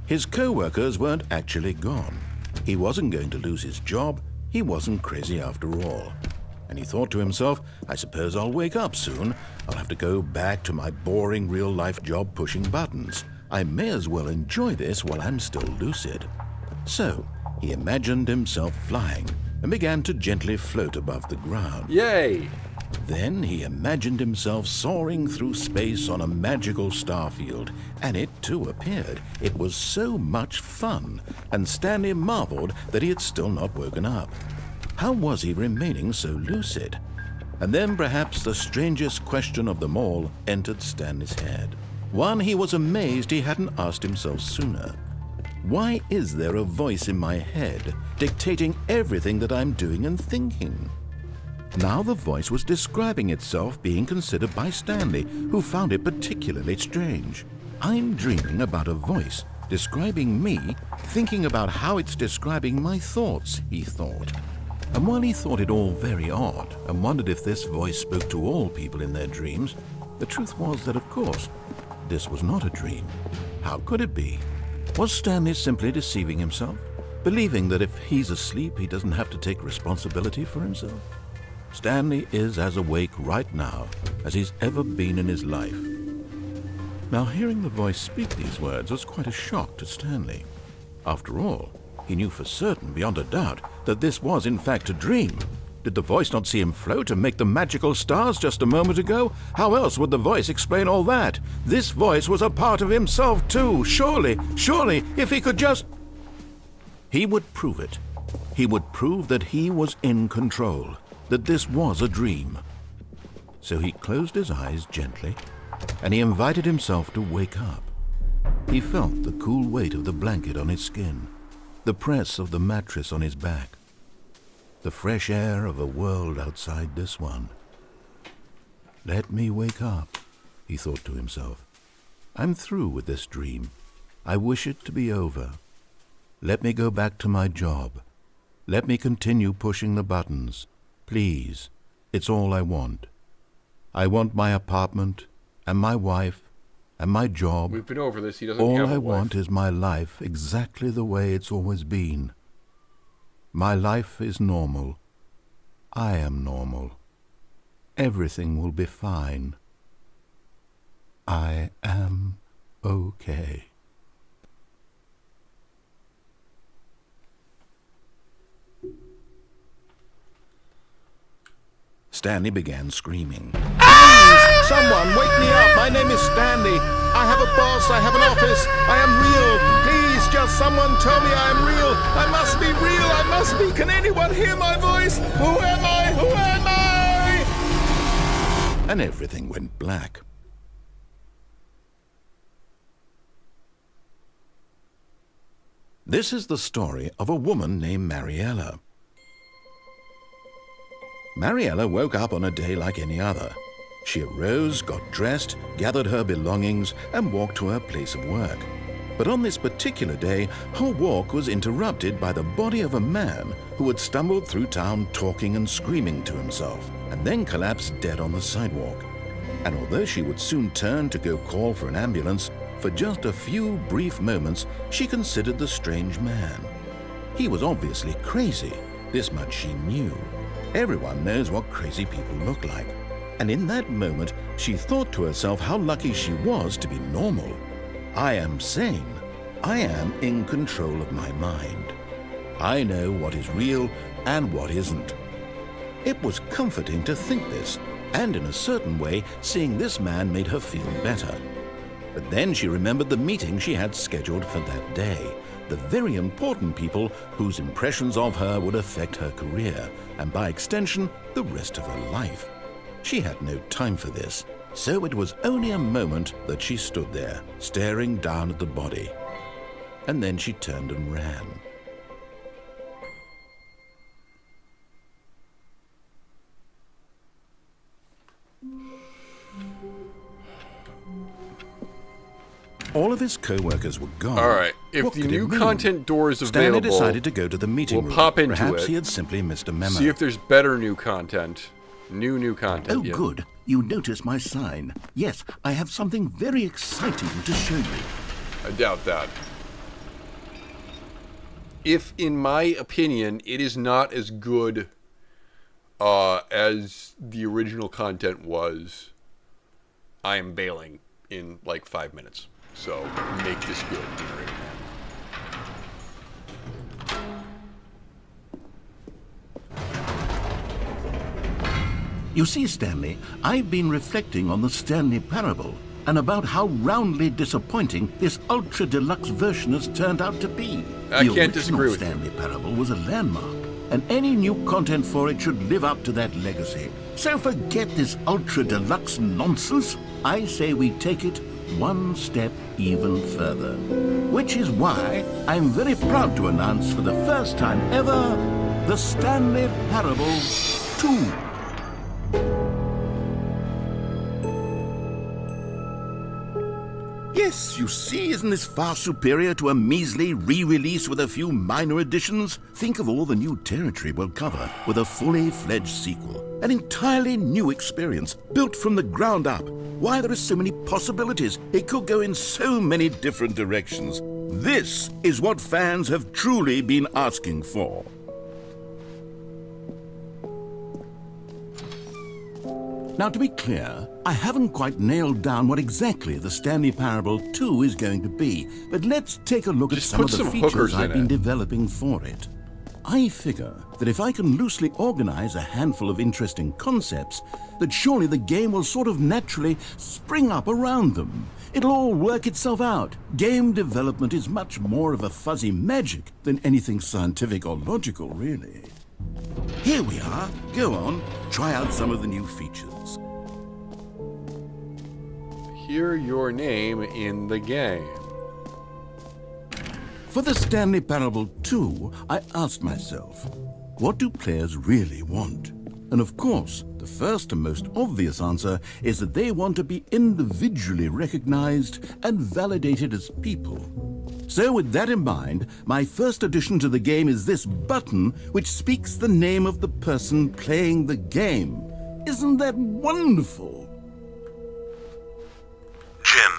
Speaker 2: His co-workers weren't actually gone. He wasn't going to lose his job. He wasn't crazy after all. And he thought to himself, I suppose I'll wake up soon. I'll have to go back to my boring real-life job pushing buttons. I may as well enjoy this while I'm still lucid. So, he imagined himself flying and began to gently float above the ground.
Speaker 1: Yay!
Speaker 2: Then he imagined himself soaring through space on a magical starfield, and it too appeared. It was so much fun, and Stanley marveled that he had still not woken up. How was he remaining so lucid? And then perhaps the strangest question of them all entered Stanley's head. One he was amazed he hadn't asked himself sooner. Why is there a voice in my head dictating everything that I'm doing and thinking? Now the voice was describing itself being considered by Stanley, who found it particularly strange. I'm dreaming about a voice describing me, thinking about how it's describing my thoughts, he thought. And while he thought it all very odd and wondered if this voice spoke to all people in their dreams, the truth was that, of course, this was not a dream. How could it be? Was Stanley simply deceiving himself, believing that if he's asleep, he doesn't have to take responsibility for himself? Stanley is as awake right now as he's ever been in his life. Now, hearing the voice speak these words was quite a shock to Stanley. After all, he knew for certain, beyond a doubt, that this was in fact a dream. Did the voice not see him float and make the magical stars just a moment ago? How else would the voice explain all that? This voice was a part of himself too. Surely, if he could just... He would prove it. He would prove that he was in control, that this was a dream. So he closed his eyes gently, and he invited himself to wake up. He felt the cool weight of the blanket on his skin, the press of the mattress on his back, the fresh air of a world outside this one. Let me wake up, he thought to himself. I'm through with this dream. I wish it to be over. Let me go back to my job. Let me continue pushing the buttons. Please,
Speaker 3: It's all I want. I want my apartment, and my wife, and my job.
Speaker 1: We've been over this. He doesn't
Speaker 3: All
Speaker 1: have a
Speaker 3: I
Speaker 1: wife.
Speaker 3: want is my life exactly the way it's always been. My life is normal. I am normal. Everything will be fine. I am okay. Stanley began screaming. Please, someone, wake me up. My name is Stanley. I have a boss. I have an office. I am real. Please, just someone tell me I am real. I must be real. I must be. Can anyone hear my voice? Who am I? Who am I? And everything went black. This is the story of a woman named Mariella. Mariella woke up on a day like any other. She arose, got dressed, gathered her belongings, and walked to her place of work. But on this particular day, her walk was interrupted by the body of a man who had stumbled through town talking and screaming to himself, and then collapsed dead on the sidewalk. And although she would soon turn to go call for an ambulance, for just a few brief moments she considered the strange man. He was obviously crazy, this much she knew. Everyone knows what crazy people look like. And in that moment, she thought to herself how lucky she was to be normal. I am sane. I am in control of my mind. I know what is real and what isn't. It was comforting to think this, and in a certain way, seeing this man made her feel better. But then she remembered the meeting she had scheduled for that day. The very important people whose impressions of her would affect her career, and by extension, the rest of her life. She had no time for this, so it was only a moment that she stood there, staring down at the body. And then she turned and ran. All of his co-workers were gone.
Speaker 1: All right. If
Speaker 3: What
Speaker 1: the
Speaker 3: could it
Speaker 1: new
Speaker 3: mean?
Speaker 1: content door is
Speaker 3: Stanley
Speaker 1: available,
Speaker 3: decided to go to the meeting
Speaker 1: we'll
Speaker 3: room.
Speaker 1: pop into
Speaker 3: Perhaps
Speaker 1: it.
Speaker 3: he had simply missed a memo.
Speaker 1: see if there's better new content. New content.
Speaker 3: Oh,
Speaker 1: yeah.
Speaker 3: good. You notice my sign. Yes, I have something very exciting to show you.
Speaker 1: I doubt that. If, in my opinion, it is not as good as the original content was, I am bailing in like 5 minutes. So make this good.
Speaker 3: You see, Stanley, I've been reflecting on the Stanley Parable and about how roundly disappointing this ultra deluxe version has turned out to be.
Speaker 1: I
Speaker 3: The
Speaker 1: can't disagree
Speaker 3: original
Speaker 1: with you.
Speaker 3: Stanley Parable was a landmark, and any new content for it should live up to that legacy. So forget this ultra deluxe nonsense. I say we take it one step even further. Which is why I'm very proud to announce for the first time ever, the Stanley Parable 2. Yes, you see, isn't this far superior to a measly re-release with a few minor additions? Think of all the new territory we'll cover with a fully fledged sequel. An entirely new experience, built from the ground up. Why, there are so many possibilities. It could go in so many different directions. This is what fans have truly been asking for. Now, to be clear, I haven't quite nailed down what exactly the Stanley Parable 2 is going to be, but let's take a look at
Speaker 1: Just
Speaker 3: some of
Speaker 1: put
Speaker 3: the
Speaker 1: some
Speaker 3: features
Speaker 1: hookers
Speaker 3: I've
Speaker 1: in
Speaker 3: been
Speaker 1: it.
Speaker 3: developing for it. I figure that if I can loosely organize a handful of interesting concepts, that surely the game will sort of naturally spring up around them. It'll all work itself out. Game development is much more of a fuzzy magic than anything scientific or logical, really. Here we are. Go on, try out some of the new features.
Speaker 1: Hear your name in the game.
Speaker 3: For the Stanley Parable 2, I asked myself, what do players really want? And of course, the first and most obvious answer is that they want to be individually recognized and validated as people. So with that in mind, my first addition to the game is this button which speaks the name of the person playing the game. Isn't that wonderful?
Speaker 7: Jim.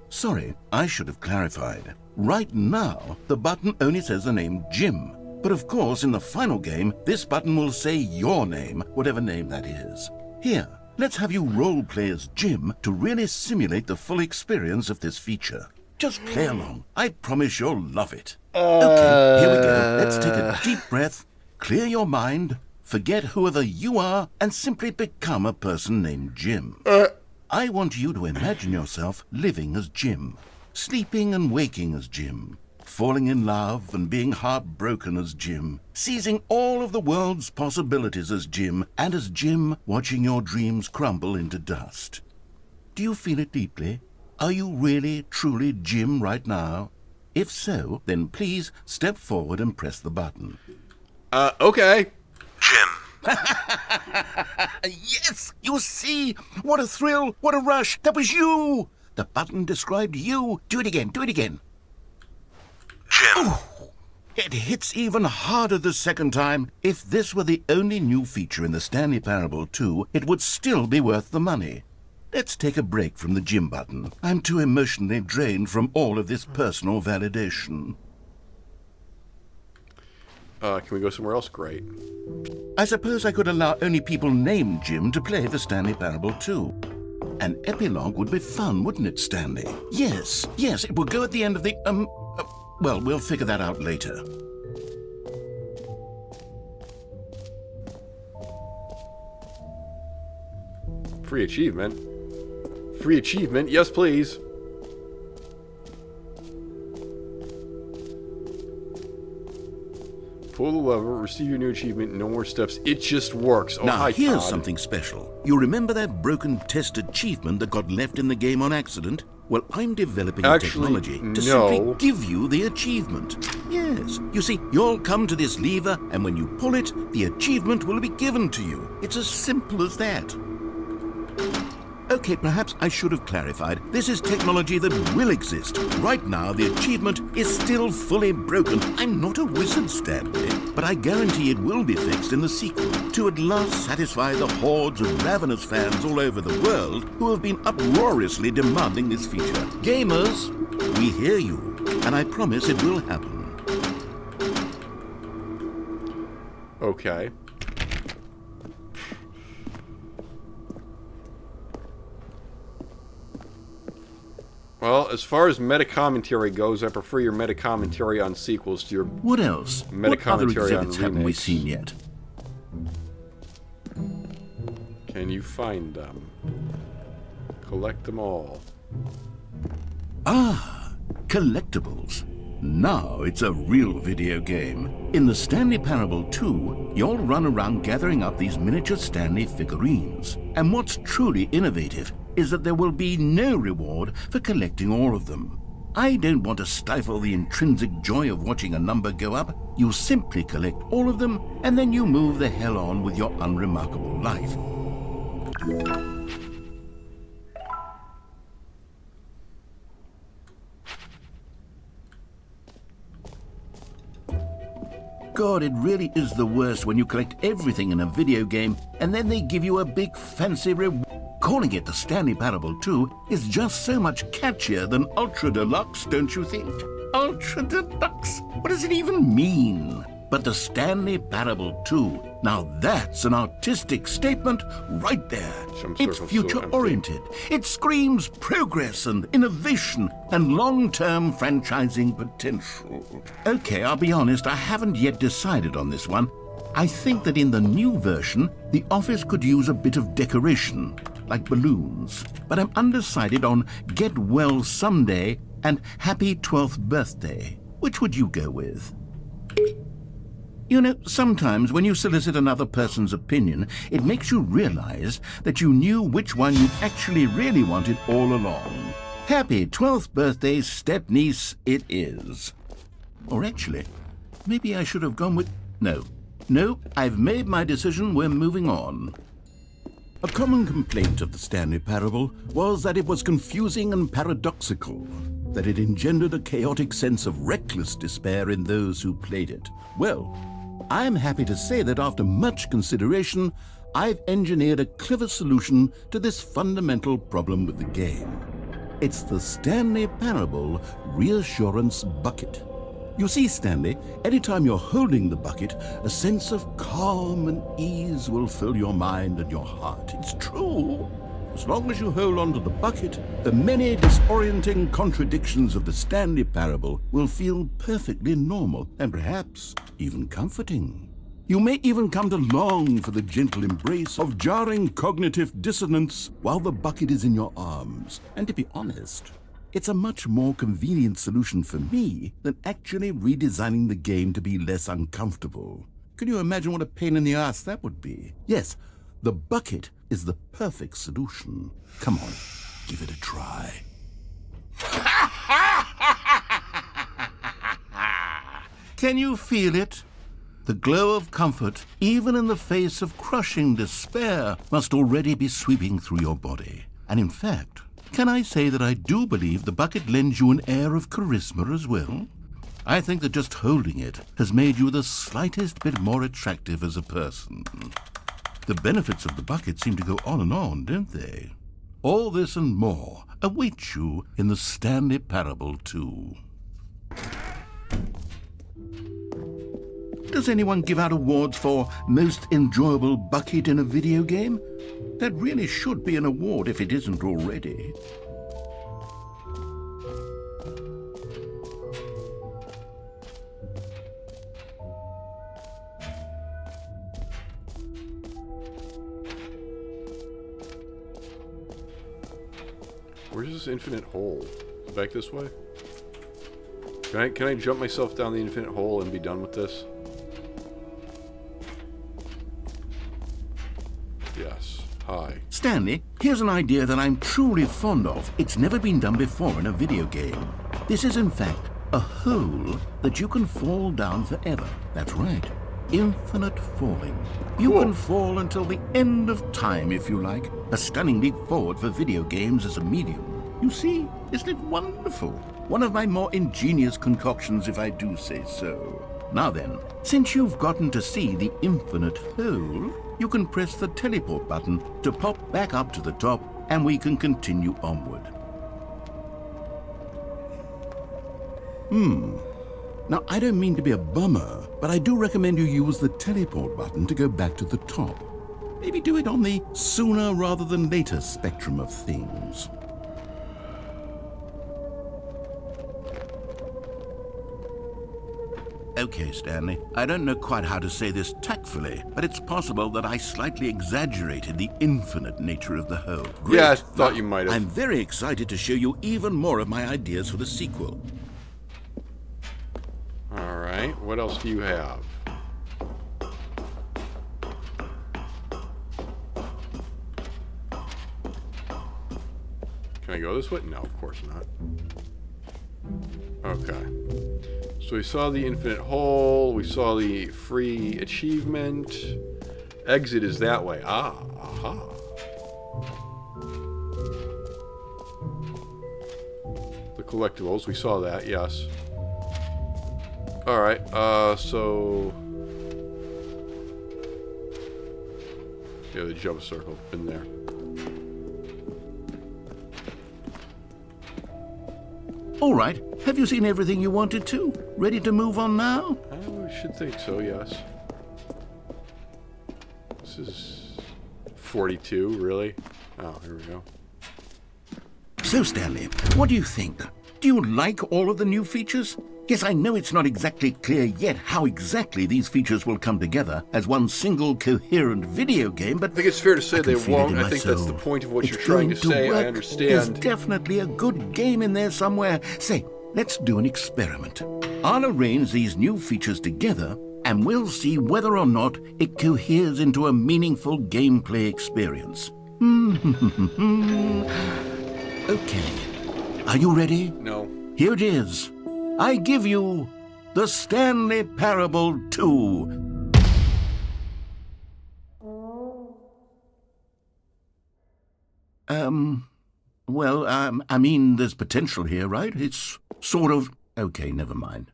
Speaker 3: Sorry, I should have clarified. Right now, the button only says the name Jim. But of course, in the final game, this button will say your name, whatever name that is. Here, let's have you role-play as Jim to really simulate the full experience of this feature. Just play along. I promise you'll love it. Okay, here we go. Let's take a deep breath, clear your mind, forget whoever you are, and simply become a person named Jim. I want you to imagine yourself living as Jim, sleeping and waking as Jim, falling in love and being heartbroken as Jim, seizing all of the world's possibilities as Jim, and as Jim watching your dreams crumble into dust. Do you feel it deeply? Are you really, truly Jim right now? If so, then please step forward and press the button.
Speaker 1: Okay.
Speaker 7: Jim.
Speaker 3: Yes, you see? What a thrill, what a rush. That was you. The button described you. Do it again, do it again.
Speaker 7: Jim.
Speaker 3: It hits even harder the second time. If this were the only new feature in the Stanley Parable 2, it would still be worth the money. Let's take a break from the Jim button. I'm too emotionally drained from all of this personal validation.
Speaker 1: Can we go somewhere else? Great.
Speaker 3: I suppose I could allow only people named Jim to play the Stanley Parable 2. An epilogue would be fun, wouldn't it, Stanley? Yes, it will go at the end of the, well, we'll figure that out later.
Speaker 1: Free achievement. Free achievement, yes please. Pull the lever, receive your new achievement, no more steps. It just works. Oh,
Speaker 3: Now,
Speaker 1: hi,
Speaker 3: here's
Speaker 1: Todd.
Speaker 3: something special. You remember that broken test achievement that got left in the game on accident? Well, I'm developing technology to simply give you the achievement. Yes. You see, you'll come to this lever, and when you pull it, the achievement will be given to you. It's as simple as that. Okay, perhaps I should have clarified. This is technology that will exist. Right now, the achievement is still fully broken. I'm not a wizard, Stanley, but I guarantee it will be fixed in the sequel to at last satisfy the hordes of ravenous fans all over the world who have been uproariously demanding this feature. Gamers, we hear you, and I promise it will happen.
Speaker 1: Okay. Well, as far as meta-commentary goes, I prefer your meta-commentary on sequels to your
Speaker 3: What else? What other
Speaker 1: meta-commentary on
Speaker 3: exhibits haven't we
Speaker 1: remakes.
Speaker 3: seen yet?
Speaker 1: Can you find them? Collect them all.
Speaker 3: Collectibles. Now it's a real video game. In the Stanley Parable 2, you'll run around gathering up these miniature Stanley figurines. And what's truly innovative is that there will be no reward for collecting all of them. I don't want to stifle the intrinsic joy of watching a number go up. You simply collect all of them, and then you move the hell on with your unremarkable life. God, it really is the worst when you collect everything in a video game and then they give you a big fancy reward. Calling it the Stanley Parable 2 is just so much catchier than Ultra Deluxe, don't you think? Ultra Deluxe? What does it even mean? But the Stanley Parable 2, now that's an artistic statement right there. It's future-oriented. It screams progress and innovation and long-term franchising potential. Okay, I'll be honest, I haven't yet decided on this one. I think that in the new version, the office could use a bit of decoration, like balloons. But I'm undecided on Get Well Someday and Happy 12th Birthday. Which would you go with? You know, sometimes when you solicit another person's opinion, it makes you realize that you knew which one you actually really wanted all along. Happy 12th birthday, step-niece, it is. Or actually, maybe I should have gone with... No, I've made my decision, we're moving on. A common complaint of the Stanley Parable was that it was confusing and paradoxical, that it engendered a chaotic sense of reckless despair in those who played it. Well, I'm happy to say that after much consideration, I've engineered a clever solution to this fundamental problem with the game. It's the Stanley Parable Reassurance Bucket. You see, Stanley, anytime you're holding the bucket, a sense of calm and ease will fill your mind and your heart. It's true. As long as you hold on to the bucket, the many disorienting contradictions of the Stanley Parable will feel perfectly normal and perhaps even comforting. You may even come to long for the gentle embrace of jarring cognitive dissonance while the bucket is in your arms. And to be honest, it's a much more convenient solution for me than actually redesigning the game to be less uncomfortable. Can you imagine what a pain in the ass that would be? Yes, the bucket is the perfect solution. Come on, give it a try. Can you feel it? The glow of comfort, even in the face of crushing despair, must already be sweeping through your body. And in fact, can I say that I do believe the bucket lends you an air of charisma as well? I think that just holding it has made you the slightest bit more attractive as a person. The benefits of the bucket seem to go on, don't they? All this and more await you in the Stanley Parable 2. Does anyone give out awards for most enjoyable bucket in a video game? That really should be an award if it isn't already.
Speaker 1: Where's this infinite hole? Back this way? Can I jump myself down the infinite hole and be done with this? Yes. Hi.
Speaker 3: Stanley, here's an idea that I'm truly fond of. It's never been done before in a video game. This is, in fact, a hole that you can fall down forever. That's right. Infinite falling. You
Speaker 1: Cool.
Speaker 3: can fall until the end of time, if you like. A stunning leap forward for video games as a medium. You see, isn't it wonderful? One of my more ingenious concoctions, if I do say so. Now then, since you've gotten to see the infinite hole, you can press the teleport button to pop back up to the top, and we can continue onward. Now, I don't mean to be a bummer, but I do recommend you use the teleport button to go back to the top. Maybe do it on the sooner rather than later spectrum of things. Okay, Stanley, I don't know quite how to say this tactfully, but it's possible that I slightly exaggerated the infinite nature of the hole. Great.
Speaker 1: Yeah, I thought you might have.
Speaker 3: I'm very excited to show you even more of my ideas for the sequel.
Speaker 1: Alright, what else do you have? Can I go this way? No, of course not. Okay. So we saw the infinite hole, we saw the free achievement. Exit is that way. Ah, aha. The collectibles, we saw that, yes. Alright, so... yeah, the jump circle, been there.
Speaker 3: All right, have you seen everything you wanted to? Ready to move on now?
Speaker 1: I should think so, yes. This is 42, really? Oh, here we go.
Speaker 3: So, Stanley, what do you think? Do you like all of the new features? Yes, I know it's not exactly clear yet how exactly these features will come together as one single coherent video game, but
Speaker 1: I think it's fair to say
Speaker 3: I can
Speaker 1: they
Speaker 3: feel it
Speaker 1: won't.
Speaker 3: in
Speaker 1: I
Speaker 3: my
Speaker 1: think that's the
Speaker 3: soul.
Speaker 1: point of what
Speaker 3: It's
Speaker 1: you're trying to
Speaker 3: going
Speaker 1: say.
Speaker 3: work.
Speaker 1: I
Speaker 3: There's
Speaker 1: understand.
Speaker 3: definitely a good game in there somewhere. Say, let's do an experiment. I'll arrange these new features together, and we'll see whether or not it coheres into a meaningful gameplay experience. Okay. Are you ready?
Speaker 1: No.
Speaker 3: Here it is. I give you the Stanley Parable 2. Well, I mean, there's potential here, right? It's sort of... Okay, never mind.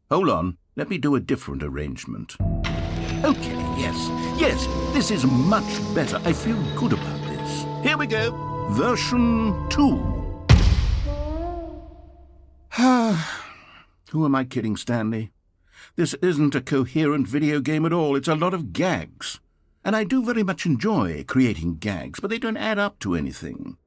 Speaker 3: Hold on. Let me do a different arrangement. Okay, yes, this is much better. I feel good about this. Here we go. Version 2. Who am I kidding, Stanley? This isn't a coherent video game at all. It's a lot of gags. And I do very much enjoy creating gags, but they don't add up to anything.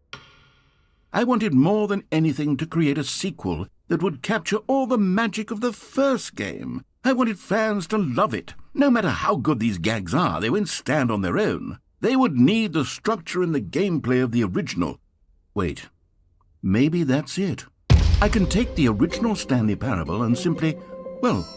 Speaker 3: I wanted more than anything to create a sequel that would capture all the magic of the first game. I wanted fans to love it. No matter how good these gags are, they won't stand on their own. They would need the structure and the gameplay of the original. Wait, maybe that's it. I can take the original Stanley Parable and simply, well,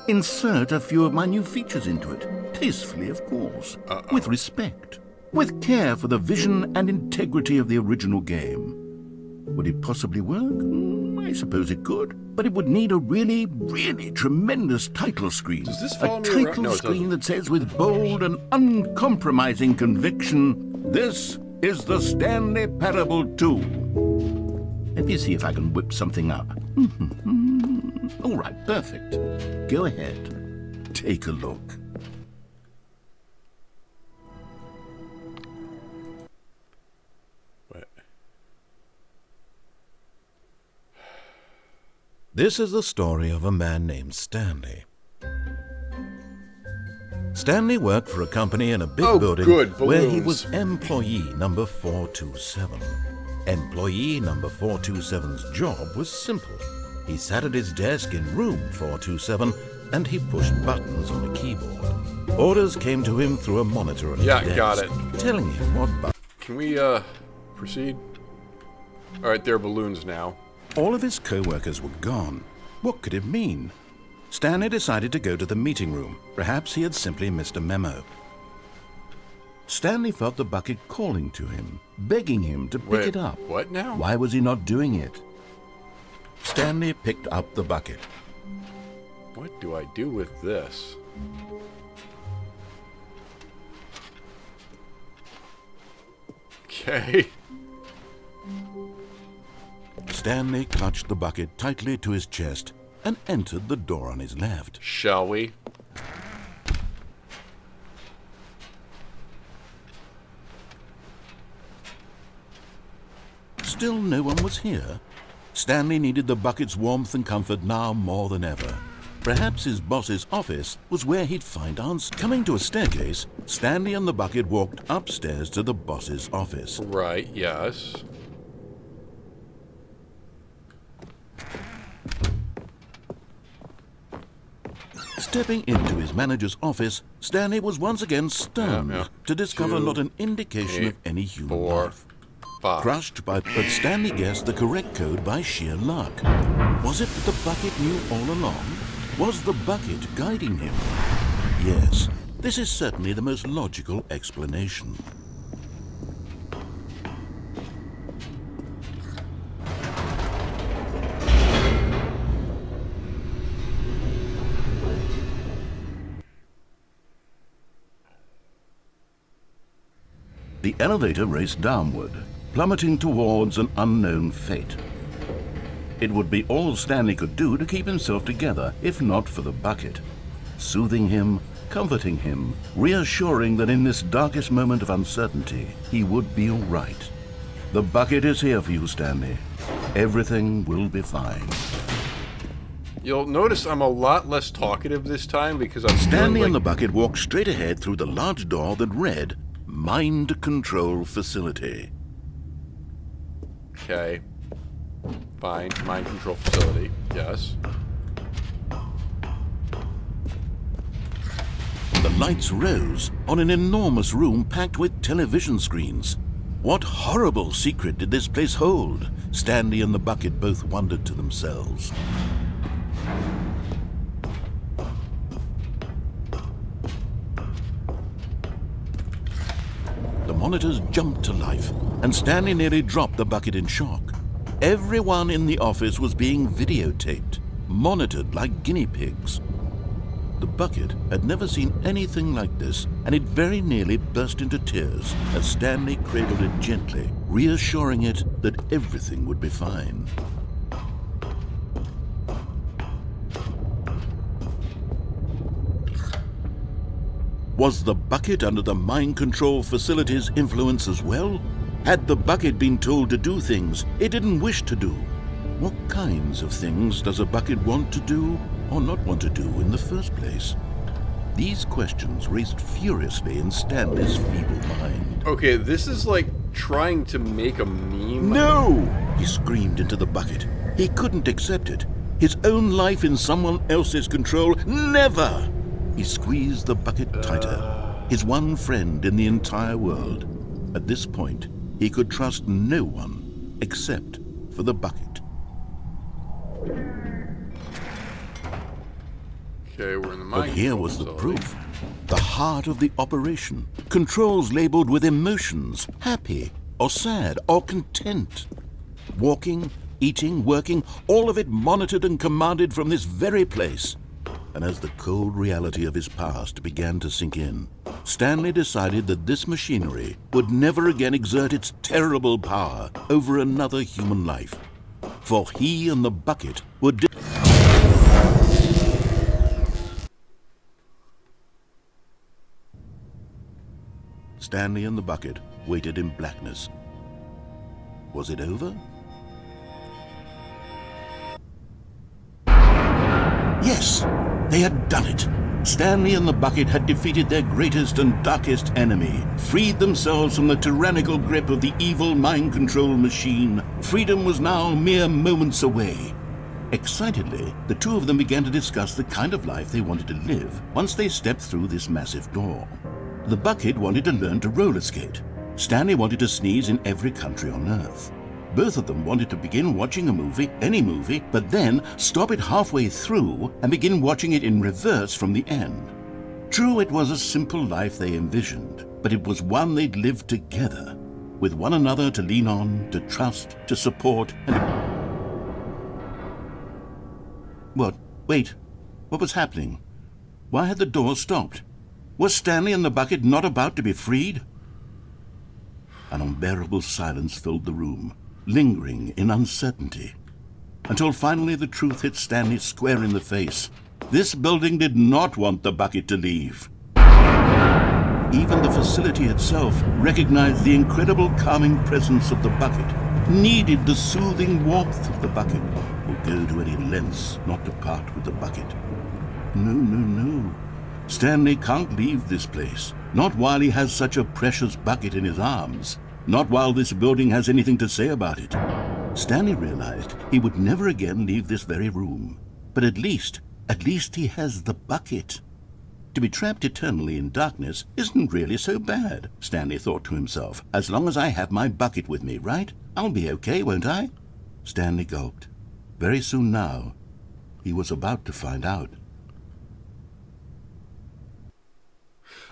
Speaker 3: insert a few of my new features into it. Tastefully, of course. With respect. With care for the vision and integrity of the original game. Would it possibly work? I suppose it could. But it would need a really, really tremendous title screen.
Speaker 1: Does this follow
Speaker 3: a
Speaker 1: me around?
Speaker 3: title
Speaker 1: No, it
Speaker 3: screen
Speaker 1: doesn't.
Speaker 3: that says with bold and uncompromising conviction, "This is the Stanley Parable 2. Let me see if I can whip something up. All right, perfect. Go ahead. Take a look.
Speaker 1: What?
Speaker 2: This is the story of a man named Stanley. Stanley worked for a company in a big
Speaker 1: Oh,
Speaker 2: building
Speaker 1: good,
Speaker 2: where he
Speaker 1: balloons.
Speaker 2: was employee number 427. Employee number 427's job was simple. He sat at his desk in room 427 and he pushed buttons on a keyboard. Orders came to him through a monitor on his
Speaker 1: Yeah,
Speaker 2: desk,
Speaker 1: got it.
Speaker 2: telling him what buttons.
Speaker 1: Can we, proceed? Alright, there are balloons now.
Speaker 2: All of his co-workers were gone. What could it mean? Stanley decided to go to the meeting room. Perhaps he had simply missed a memo. Stanley felt the bucket calling to him, begging him to pick
Speaker 1: Wait,
Speaker 2: it up.
Speaker 1: what now?
Speaker 2: Why was he not doing it? Stanley picked up the bucket.
Speaker 1: What do I do with this? Okay.
Speaker 2: Stanley clutched the bucket tightly to his chest and entered the door on his left.
Speaker 1: Shall we?
Speaker 2: Still no one was here. Stanley needed the bucket's warmth and comfort now more than ever. Perhaps his boss's office was where he'd find answers. Coming to a staircase, Stanley and the bucket walked upstairs to the boss's office.
Speaker 1: Right, yes.
Speaker 2: Stepping into his manager's office, Stanley was once again stunned
Speaker 1: Yeah.
Speaker 2: to discover
Speaker 1: 2,
Speaker 2: not an indication
Speaker 1: 8,
Speaker 2: of any human
Speaker 1: 4,
Speaker 2: life.
Speaker 1: 5.
Speaker 2: Crushed by, but Stanley guessed the correct code by sheer luck. Was it that the bucket knew all along? Was the bucket guiding him? Yes, this is certainly the most logical explanation.
Speaker 3: The elevator raced downward, plummeting towards an unknown fate. It would be all Stanley could do to keep himself together, if not for the bucket. Soothing him, comforting him, reassuring that in this darkest moment of uncertainty, he would be all right. The bucket is here for you, Stanley. Everything will be fine.
Speaker 1: You'll notice I'm a lot less talkative this time because I'm
Speaker 3: Stanley
Speaker 1: feeling
Speaker 3: and the
Speaker 1: like,
Speaker 3: bucket walked straight ahead through the large door that read, Mind Control Facility.
Speaker 1: Okay. Fine. Mind control facility. Yes.
Speaker 2: The lights rose on an enormous room packed with television screens. What horrible secret did this place hold? Stanley and the bucket both wondered to themselves. The monitors jumped to life, and Stanley nearly dropped the bucket in shock. Everyone in the office was being videotaped, monitored like guinea pigs. The bucket had never seen anything like this, and it very nearly burst into tears as Stanley cradled it gently, reassuring it that everything would be fine.
Speaker 3: Was the bucket under the mind control facility's influence as well? Had the bucket been told to do things it didn't wish to do? What kinds of things does a bucket want to do or not want to do in the first place? These questions raced furiously in Stanley's feeble mind.
Speaker 1: Okay, this is like trying to make a meme.
Speaker 3: No! He screamed into the bucket. He couldn't accept it. His own life in someone else's control, never! He squeezed the bucket tighter. His one friend in the entire world. At this point, he could trust no one except for the bucket.
Speaker 1: Okay, we're in the
Speaker 3: But
Speaker 1: mind
Speaker 3: here
Speaker 1: control
Speaker 3: was the
Speaker 1: facility.
Speaker 3: proof. The heart of the operation. Controls labeled with emotions, happy or sad or content. Walking, eating, working, all of it monitored and commanded from this very place. And as the cold reality of his past began to sink in, Stanley decided that this machinery would never again exert its terrible power over another human life. For he and the bucket would... Stanley and the bucket waited in blackness. Was it over? Yes, they had done it. Stanley and the bucket had defeated their greatest and darkest enemy, freed themselves from the tyrannical grip of the evil mind control machine. Freedom was now mere moments away. Excitedly, the two of them began to discuss the kind of life they wanted to live once they stepped through this massive door. The bucket wanted to learn to roller skate. Stanley wanted to sneeze in every country on Earth. Both of them wanted to begin watching a movie, any movie, but then stop it halfway through and begin watching it in reverse from the end. True, it was a simple life they envisioned, but it was one they'd lived together, with one another to lean on, to trust, to support, and... What? Wait. What was happening? Why had the door stopped? Was Stanley and the bucket not about to be freed? An unbearable silence filled the room, lingering in uncertainty, until finally the truth hit Stanley square in the face. This building did not want the bucket to leave. Even the facility itself recognized the incredible calming presence of the bucket, needed the soothing warmth of the bucket, would go to any lengths not to part with the bucket. No, no, no. Stanley can't leave this place, not while he has such a precious bucket in his arms, not while this building has anything to say about it. Stanley realized he would never again leave this very room, but at least he has the bucket. To be trapped eternally in darkness isn't really so bad, Stanley thought to himself. As long as I have my bucket with me, right? I'll be okay, won't I? Stanley gulped. Very soon now, he was about to find out.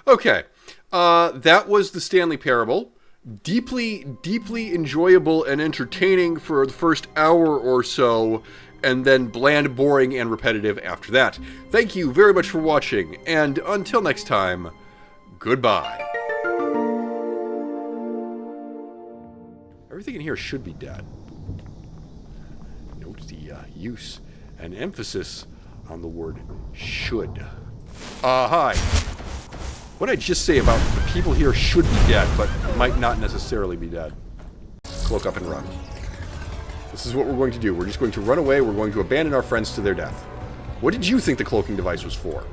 Speaker 1: Okay, that was the Stanley Parable. Deeply, deeply enjoyable and entertaining for the first hour or so, and then bland, boring, and repetitive after that. Thank you very much for watching, and until next time, goodbye. Everything in here should be dead. Note the use and emphasis on the word should. Hi. What did I just say about the people here should be dead, but might not necessarily be dead? Cloak up and run. This is what we're going to do. We're just going to run away. We're going to abandon our friends to their death. What did you think the cloaking device was for?